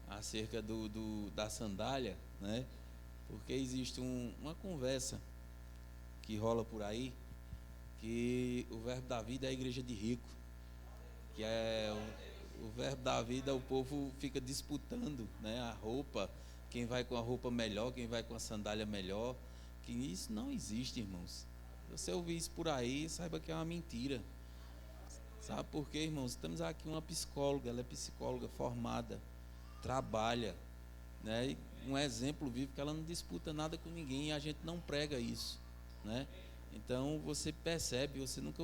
acerca da sandália, né? Porque existe uma conversa que rola por aí, que o verbo da vida é a igreja de rico, que é o verbo da vida, o povo fica disputando, né? A roupa, quem vai com a roupa melhor, quem vai com a sandália melhor, que isso não existe, irmãos. Se você ouvir isso por aí, saiba que é uma mentira. Sabe por quê, irmãos? Temos aqui uma psicóloga, ela é psicóloga formada, trabalha, né? E um exemplo vivo que ela não disputa nada com ninguém e a gente não prega isso, né? Então você percebe, você nunca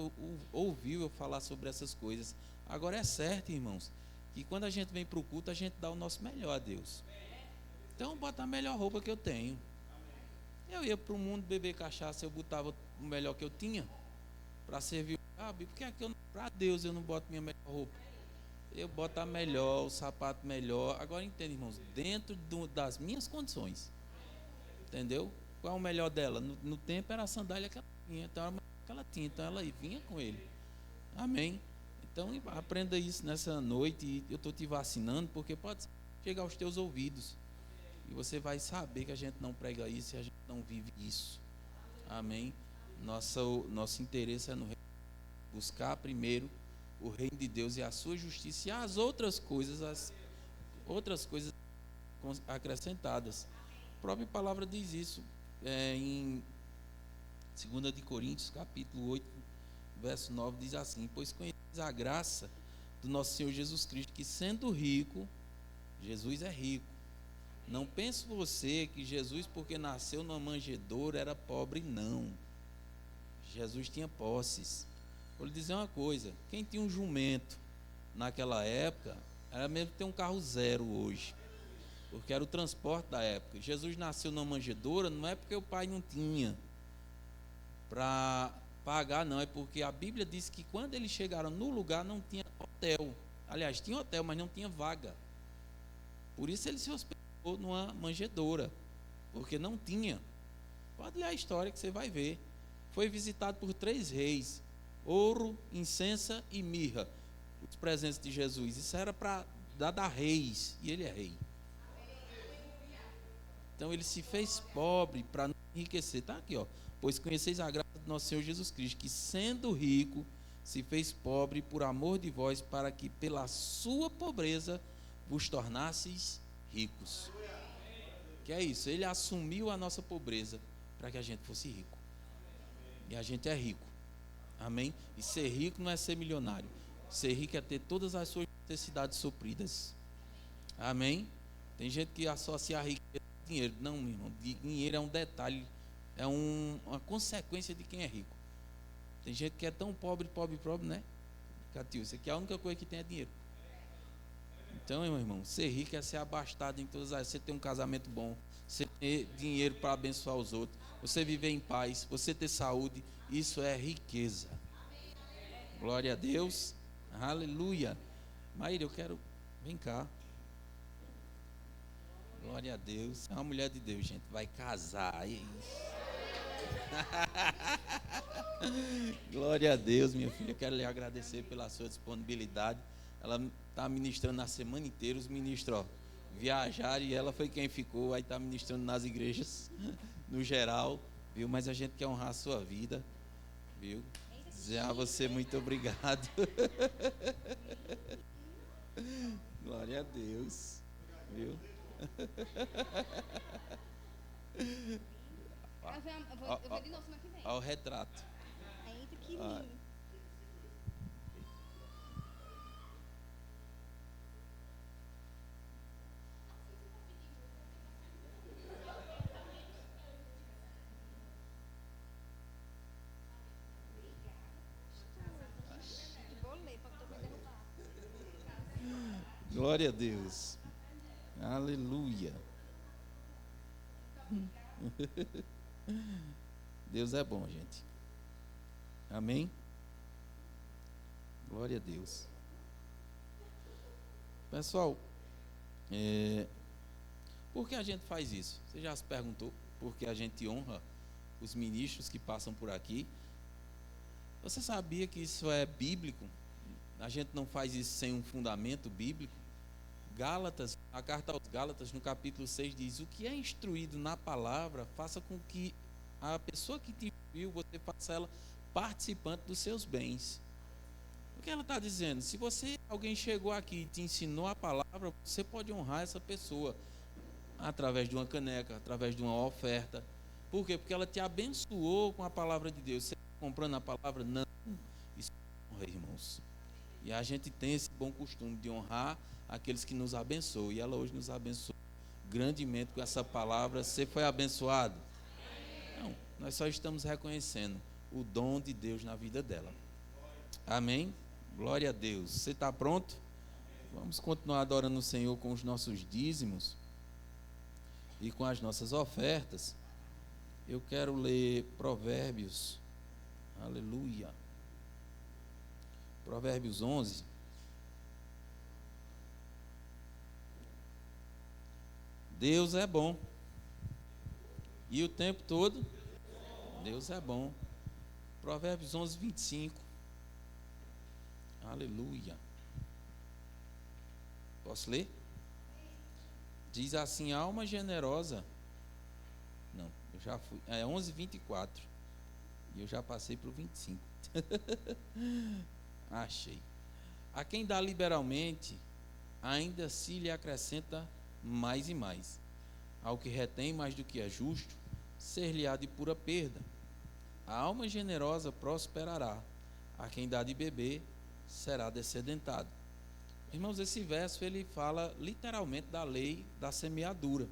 ouviu eu falar sobre essas coisas. Agora é certo, irmãos, que quando a gente vem para o culto, a gente dá o nosso melhor a Deus. Então bota a melhor roupa que eu tenho. Eu ia para o mundo beber cachaça, eu botava o melhor que eu tinha para servir. Por que é que para Deus eu não boto minha melhor roupa? Eu boto a melhor, o sapato melhor. Agora entende, irmãos, dentro das minhas condições. Entendeu? Qual é o melhor dela? No tempo era a sandália que ela tinha, então ela vinha com ele. Amém? Então aprenda isso nessa noite. E eu estou te vacinando porque pode chegar aos teus ouvidos. E você vai saber que a gente não prega isso e a gente não vive isso. Amém? Nosso interesse é no buscar primeiro o reino de Deus e a sua justiça e as outras coisas acrescentadas. A própria palavra diz isso em 2 de Coríntios, capítulo 8, verso 9, diz assim: pois conheceis a graça do nosso Senhor Jesus Cristo, que sendo rico, Jesus é rico, Não pense você que Jesus, porque nasceu numa manjedoura, era pobre, não. Jesus tinha posses. Vou lhe dizer uma coisa: quem tinha um jumento naquela época, era mesmo ter um carro zero hoje, porque era o transporte da época. Jesus nasceu numa manjedoura, não é porque o pai não tinha para pagar, não, é porque a Bíblia diz que quando eles chegaram no lugar não tinha hotel. Aliás, tinha hotel, mas não tinha vaga. Por isso ele se hospedou numa manjedoura, porque não tinha. Pode ler a história que você vai ver. Foi visitado por 3 reis: ouro, incenso e mirra, os presentes de Jesus. Isso era para dar a reis, e ele é rei. Então ele se fez pobre para não enriquecer. Está aqui, ó. Pois conheceis a graça do nosso Senhor Jesus Cristo, que sendo rico, se fez pobre por amor de vós, para que pela sua pobreza vos tornasseis ricos. Que é isso? Ele assumiu a nossa pobreza para que a gente fosse rico. E a gente é rico. Amém? E ser rico não é ser milionário. Ser rico é ter todas as suas necessidades supridas. Amém? Tem gente que associa a riqueza a dinheiro. Não, meu irmão. Dinheiro é um detalhe. É uma consequência de quem é rico. Tem gente que é tão pobre, né? Catiúcia, que a única coisa que tem é dinheiro. Então, meu irmão, ser rico é ser abastado em todas as... Você ter um casamento bom, você ter dinheiro para abençoar os outros, você viver em paz, você ter saúde. Isso é riqueza. Glória a Deus. Aleluia. Maíra, eu quero... Vem cá. Glória a Deus. É uma mulher de Deus, gente. Vai casar. Glória a Deus, minha filha. Quero lhe agradecer pela sua disponibilidade. Ela está ministrando a semana inteira. Os ministros viajaram e ela foi quem ficou. Aí está ministrando nas igrejas, no geral, viu? Mas a gente quer honrar a sua vida, viu? Dizer a você muito obrigado. Glória a Deus, viu? Eu vou de novo semana que vem. Olha o retrato. Eita, que lindo. Glória a Deus. Aleluia. Deus é bom, gente. Amém? Glória a Deus. Pessoal, por que a gente faz isso? Você já se perguntou por que a gente honra os ministros que passam por aqui? Você sabia que isso é bíblico? A gente não faz isso sem um fundamento bíblico. Gálatas, a carta aos Gálatas, no capítulo 6, diz: o que é instruído na palavra, faça com que a pessoa que te instruiu, você faça ela participante dos seus bens. O que ela está dizendo? Se alguém chegou aqui e te ensinou a palavra, você pode honrar essa pessoa através de uma caneca, através de uma oferta. Por quê? Porque ela te abençoou com a palavra de Deus. Você está comprando a palavra? Não. Isso é honra, irmãos. E a gente tem esse bom costume de honrar aqueles que nos abençoam. E ela hoje nos abençoou grandemente com essa palavra. Você foi abençoado? Não, nós só estamos reconhecendo o dom de Deus na vida dela. Amém? Glória a Deus. Você está pronto? Vamos continuar adorando o Senhor com os nossos dízimos e com as nossas ofertas. Eu quero ler Provérbios. Aleluia. Provérbios 11. Deus é bom. E o tempo todo, Deus é bom. Provérbios 11, 25. Aleluia. Posso ler? Diz assim: alma generosa. Não, eu já fui. É 11, 24. E eu já passei para o 25. Achei. A quem dá liberalmente, ainda se lhe acrescenta mais e mais. Ao que retém mais do que é justo, ser-lhe-á de pura perda. A alma generosa prosperará. A quem dá de beber, será descedentado. Irmãos, esse verso ele fala literalmente da lei da semeadura,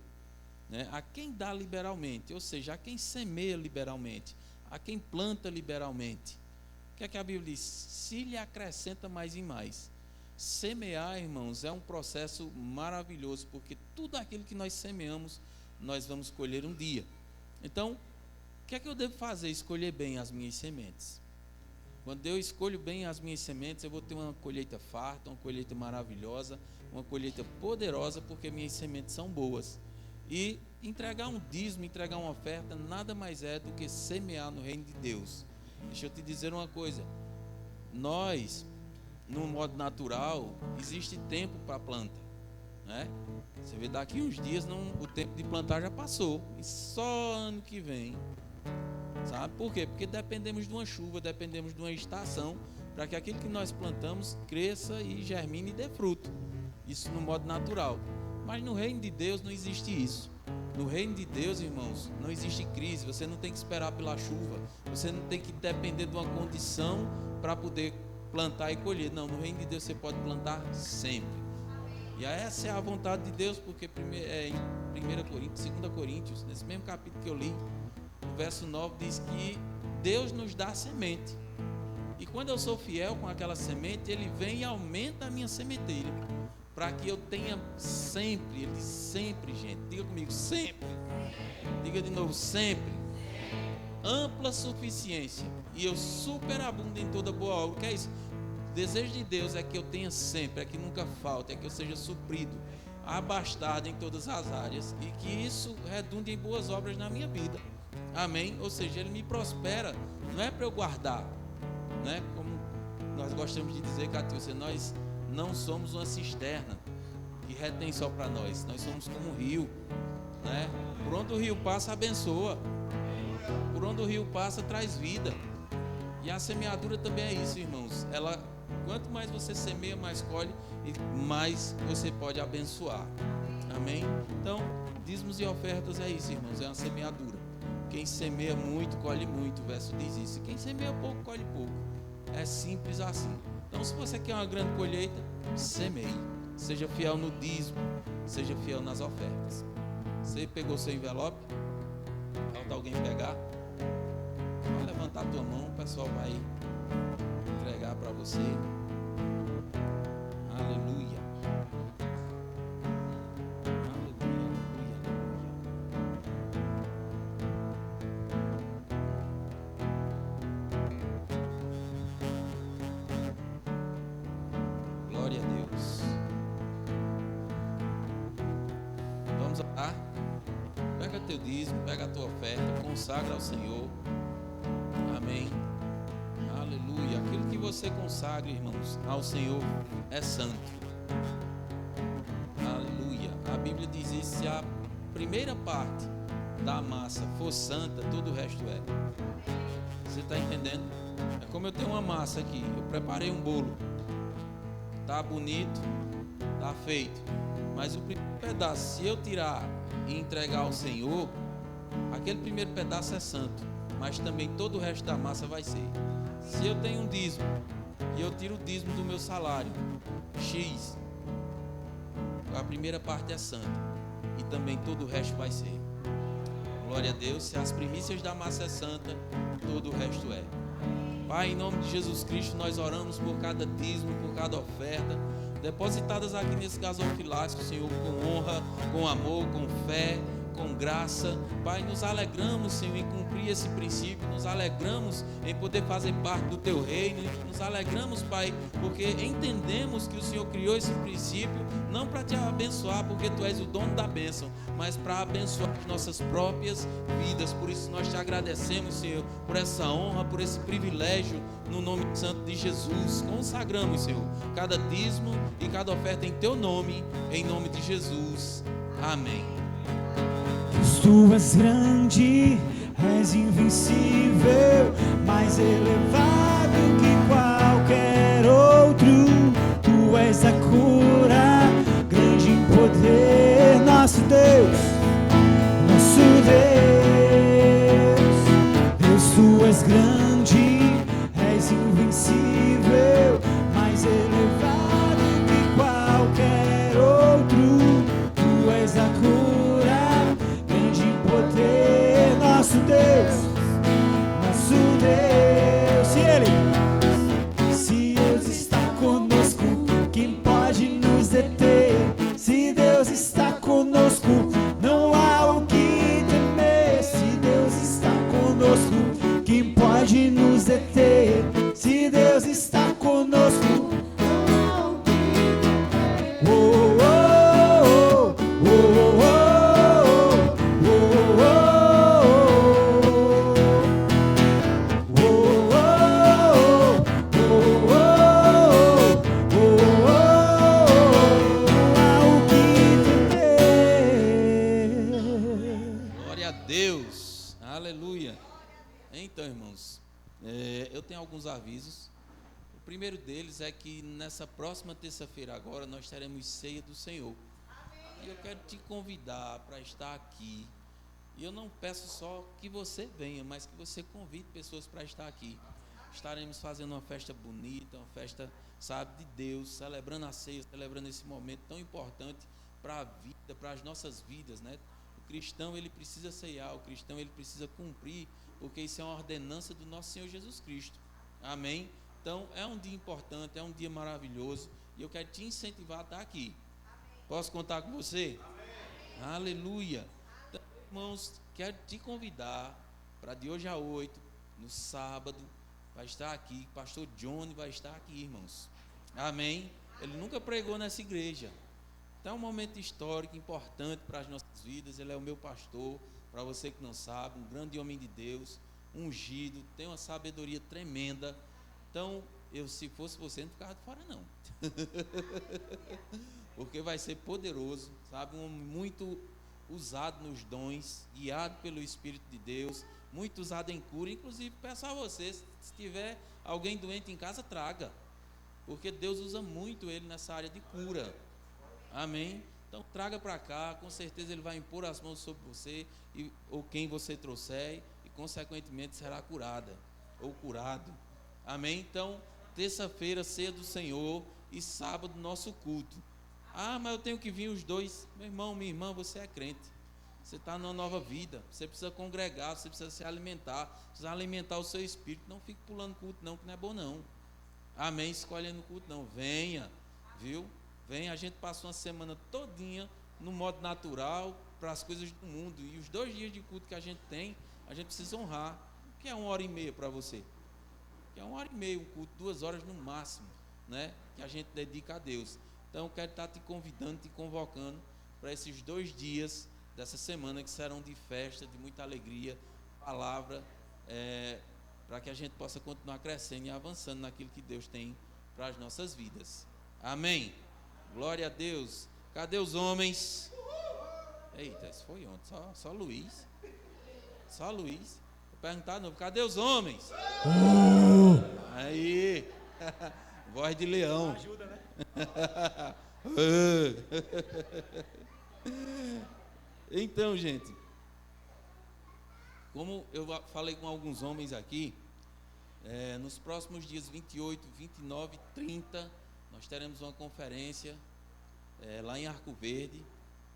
né? A quem dá liberalmente, ou seja, a quem semeia liberalmente, a quem planta liberalmente. O que é que a Bíblia diz? Se lhe acrescenta mais e mais. Semear, irmãos, é um processo maravilhoso, porque tudo aquilo que nós semeamos, nós vamos colher um dia. Então, o que é que eu devo fazer? Escolher bem as minhas sementes. Quando eu escolho bem as minhas sementes, eu vou ter uma colheita farta, uma colheita maravilhosa, uma colheita poderosa, porque minhas sementes são boas. E entregar um dízimo, entregar uma oferta, nada mais é do que semear no reino de Deus. Deixa eu te dizer uma coisa. Nós, no modo natural, existe tempo para a planta, né? Você vê, daqui uns dias o tempo de plantar já passou, e só ano que vem. Sabe por quê? Porque dependemos de uma chuva, dependemos de uma estação para que aquilo que nós plantamos cresça e germine e dê fruto. Isso no modo natural. Mas no reino de Deus não existe isso. No reino de Deus, irmãos, não existe crise. Você não tem que esperar pela chuva. Você não tem que depender de uma condição para poder plantar e colher. Não, no reino de Deus você pode plantar sempre. E essa é a vontade de Deus, porque em 1 Coríntios, 2 Coríntios, nesse mesmo capítulo que eu li, o verso 9 diz que Deus nos dá a semente. E quando eu sou fiel com aquela semente, Ele vem e aumenta a minha sementeira, para que eu tenha sempre, Ele diz sempre, gente, diga comigo, sempre. Diga de novo, sempre. Ampla suficiência, e eu superabundo em toda boa obra. O que é isso? O desejo de Deus é que eu tenha sempre, é que nunca falte, é que eu seja suprido, abastado em todas as áreas, e que isso redunde em boas obras na minha vida. Amém? Ou seja, Ele me prospera, não é para eu guardar, né? Como nós gostamos de dizer, Catilcia, nós não somos uma cisterna que retém só para nós. Nós somos como um rio, né? Por onde o rio passa, abençoa. Por onde o rio passa, traz vida. E a semeadura também é isso, irmãos. Quanto mais você semeia, mais colhe e mais você pode abençoar. Amém? Então, dízimos e ofertas é isso, irmãos, é uma semeadura. Quem semeia muito, colhe muito, o verso diz isso. Quem semeia pouco, colhe pouco. É simples assim. Então, se você quer uma grande colheita, semeie. Seja fiel no dízimo, seja fiel nas ofertas. Você pegou seu envelope? Falta alguém pegar? Vai levantar a tua mão, o pessoal vai entregar para você. Aleluia. Glória a Deus. Vamos orar. Pega teu dízimo, pega a tua oferta, consagra ao Senhor. Amém. Aleluia. Aquilo que você consagra, irmãos, ao Senhor é santo. Aleluia. A Bíblia diz isso: se a primeira parte da massa for santa, todo o resto é. Você está entendendo? É como eu tenho uma massa aqui. Eu preparei um bolo. Tá bonito, tá feito. Mas o primeiro pedaço, se eu tirar e entregar ao Senhor, aquele primeiro pedaço é santo, mas também todo o resto da massa vai ser. Se eu tenho um dízimo e eu tiro o dízimo do meu salário X, a primeira parte é santa e também todo o resto vai ser. Glória a Deus. Se as primícias da massa é santa, todo o resto é. Pai, em nome de Jesus Cristo, nós oramos por cada dízimo, por cada oferta depositadas aqui nesse gasofilácio, Senhor, com honra, com amor, com fé, com graça. Pai, nos alegramos, Senhor, em cumprir esse princípio, nos alegramos em poder fazer parte do Teu reino, nos alegramos, Pai, porque entendemos que o Senhor criou esse princípio não para Te abençoar, porque Tu és o dono da bênção, mas para abençoar as nossas próprias vidas. Por isso nós Te agradecemos, Senhor, por essa honra, por esse privilégio, no nome santo de Jesus. Consagramos, Senhor, cada dízimo e cada oferta em Teu nome, em nome de Jesus. Amém. Tu és grande, és invencível, mais elevado que qualquer outro. Tu és a cura, grande em poder, nosso Deus, Deus, Tu és grande, és invencível, mais elevado que qualquer outro. que pode nos deter? Se Deus está conosco. Oh, oh, oh, oh, oh, Glória a Deus, aleluia. Então, irmãos, eu tenho alguns avisos. O primeiro deles é que nessa próxima terça-feira agora nós teremos ceia do Senhor. E eu quero te convidar para estar aqui. E eu não peço só que você venha, mas que você convide pessoas para estar aqui. Estaremos fazendo uma festa bonita, uma festa, sabe, de Deus, celebrando a ceia, celebrando esse momento tão importante para a vida, para as nossas vidas, né? O cristão, ele precisa ceiar, o cristão, ele precisa cumprir, porque isso é uma ordenança do nosso Senhor Jesus Cristo. Amém? Então, é um dia importante, é um dia maravilhoso, e eu quero te incentivar a estar aqui. Posso contar com você? Amém. Aleluia. Então, irmãos, quero te convidar para de hoje a 8, no sábado, vai estar aqui, pastor Johnny vai estar aqui, irmãos. Amém? Ele nunca pregou nessa igreja. Então é um momento histórico, importante para as nossas vidas. Ele é o meu pastor, para você que não sabe, um grande homem de Deus, ungido, tem uma sabedoria tremenda. Então, se fosse você, não ficava de fora não. Porque vai ser poderoso, sabe? Um homem muito usado nos dons, guiado pelo Espírito de Deus, muito usado em cura. Inclusive, peço a você, se tiver alguém doente em casa, traga. Porque Deus usa muito ele nessa área de cura. Amém? Então traga para cá, com certeza ele vai impor as mãos sobre você, ou quem você trouxer, e consequentemente será curada, ou curado. Amém? Então, terça-feira, ceia do Senhor, e sábado, nosso culto. Ah, mas eu tenho que vir os dois. Meu irmão, minha irmã, você é crente. Você está numa nova vida, você precisa congregar, você precisa se alimentar, precisa alimentar o seu espírito. Não fique pulando culto não, que não é bom não. Amém? Escolhendo culto não, venha, viu? Vem, a gente passa uma semana todinha no modo natural para as coisas do mundo. E os 2 dias de culto que a gente tem, a gente precisa honrar. Que é 1h30 para você? Que é 1h30, um culto, 2 horas no máximo, né? Que a gente dedica a Deus. Então eu quero estar te convidando, te convocando para esses 2 dias dessa semana que serão de festa, de muita alegria, palavra, para que a gente possa continuar crescendo e avançando naquilo que Deus tem para as nossas vidas. Amém? Glória a Deus. Cadê os homens? Eita, isso foi ontem. Só Luiz. Só Luiz. Vou perguntar de novo. Cadê os homens? Aí. Voz de leão. Ajuda, né? Então, gente, como eu falei com alguns homens aqui, nos próximos dias 28, 29 e 30, nós teremos uma conferência lá em Arco Verde,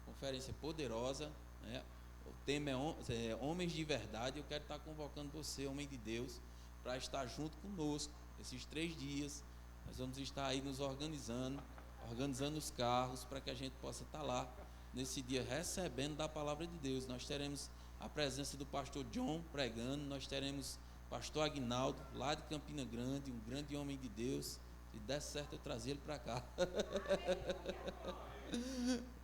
conferência poderosa, né? O tema é Homens de Verdade. Eu quero estar convocando você, homem de Deus, para estar junto conosco esses 3 dias. Nós vamos estar aí nos organizando os carros, para que a gente possa estar lá nesse dia recebendo da palavra de Deus. Nós teremos a presença do pastor John pregando, nós teremos pastor Aguinaldo, lá de Campina Grande, um grande homem de Deus. Se der certo eu trazer ele para cá.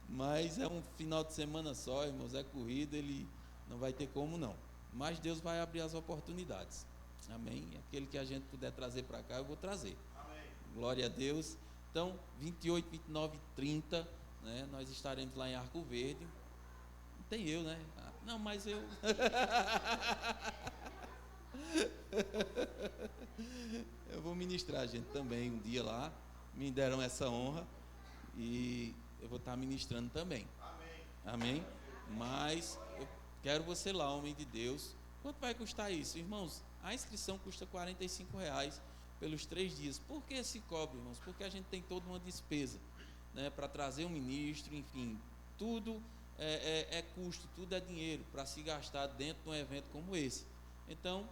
Mas é um final de semana só, irmãos, é corrida, ele não vai ter como não. Mas Deus vai abrir as oportunidades. Amém? Aquele que a gente puder trazer para cá, eu vou trazer. Amém. Glória a Deus. Então, 28, 29 e 30, né, nós estaremos lá em Arco Verde. Não tem eu, né? Não, mas eu... Eu vou ministrar, gente, também um dia lá. Me deram essa honra e eu vou estar ministrando também. Amém? Mas eu quero você lá, homem de Deus. Quanto vai custar isso? Irmãos, a inscrição custa R$45 pelos 3 dias. Por que esse cobre, irmãos? Porque a gente tem toda uma despesa, né, para trazer um ministro, enfim, tudo é custo, tudo é dinheiro para se gastar dentro de um evento como esse. Então,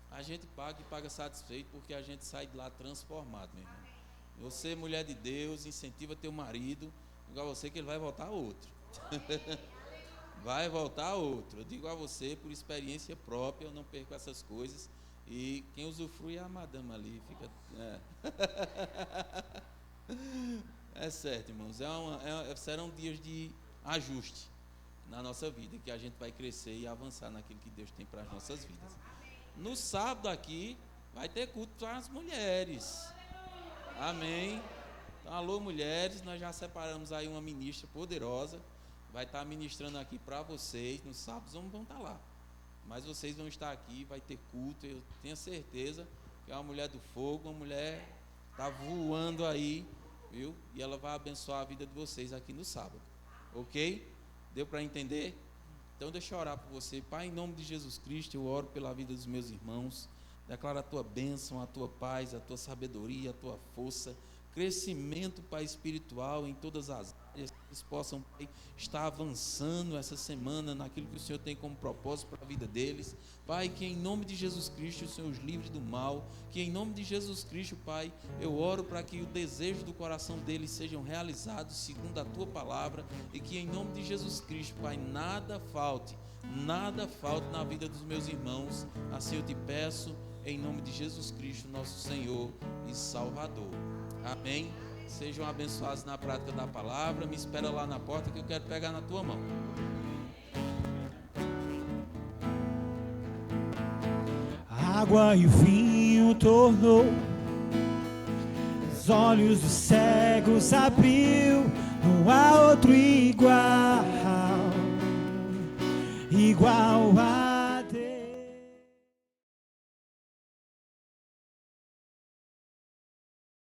a gente paga e paga satisfeito, porque a gente sai de lá transformado, meu irmão. Você, mulher de Deus, incentiva teu marido, igual você, que ele vai voltar outro. vai voltar outro. Eu digo a você, por experiência própria, eu não perco essas coisas. E quem usufrui é a madama ali. É certo, irmãos. Serão dias de ajuste na nossa vida, que a gente vai crescer e avançar naquilo que Deus tem para as nossas vidas. No sábado aqui vai ter culto para as mulheres. Amém. Então, alô, mulheres, nós já separamos aí uma ministra poderosa. Vai estar ministrando aqui para vocês. No sábado vão estar lá. Mas vocês vão estar aqui, vai ter culto. Eu tenho certeza que é uma mulher do fogo, uma mulher está voando aí, viu? E ela vai abençoar a vida de vocês aqui no sábado. Ok? Deu para entender? Então deixa eu orar por você. Pai, em nome de Jesus Cristo, eu oro pela vida dos meus irmãos. Declaro a tua bênção, a tua paz, a tua sabedoria, a tua força, crescimento, Pai, espiritual em todas as áreas, que eles possam, Pai, estar avançando essa semana naquilo que o Senhor tem como propósito para a vida deles. Pai, que em nome de Jesus Cristo o Senhor os livre do mal, que em nome de Jesus Cristo, Pai, eu oro para que o desejo do coração deles sejam realizados segundo a tua palavra, e que em nome de Jesus Cristo, Pai, nada falte na vida dos meus irmãos. Assim eu te peço, em nome de Jesus Cristo, nosso Senhor e Salvador. Amém. Sejam abençoados na prática da palavra. Me espera lá na porta que eu quero pegar na tua mão. Água e vinho tornou, os olhos dos cegos abriu. Não há outro igual a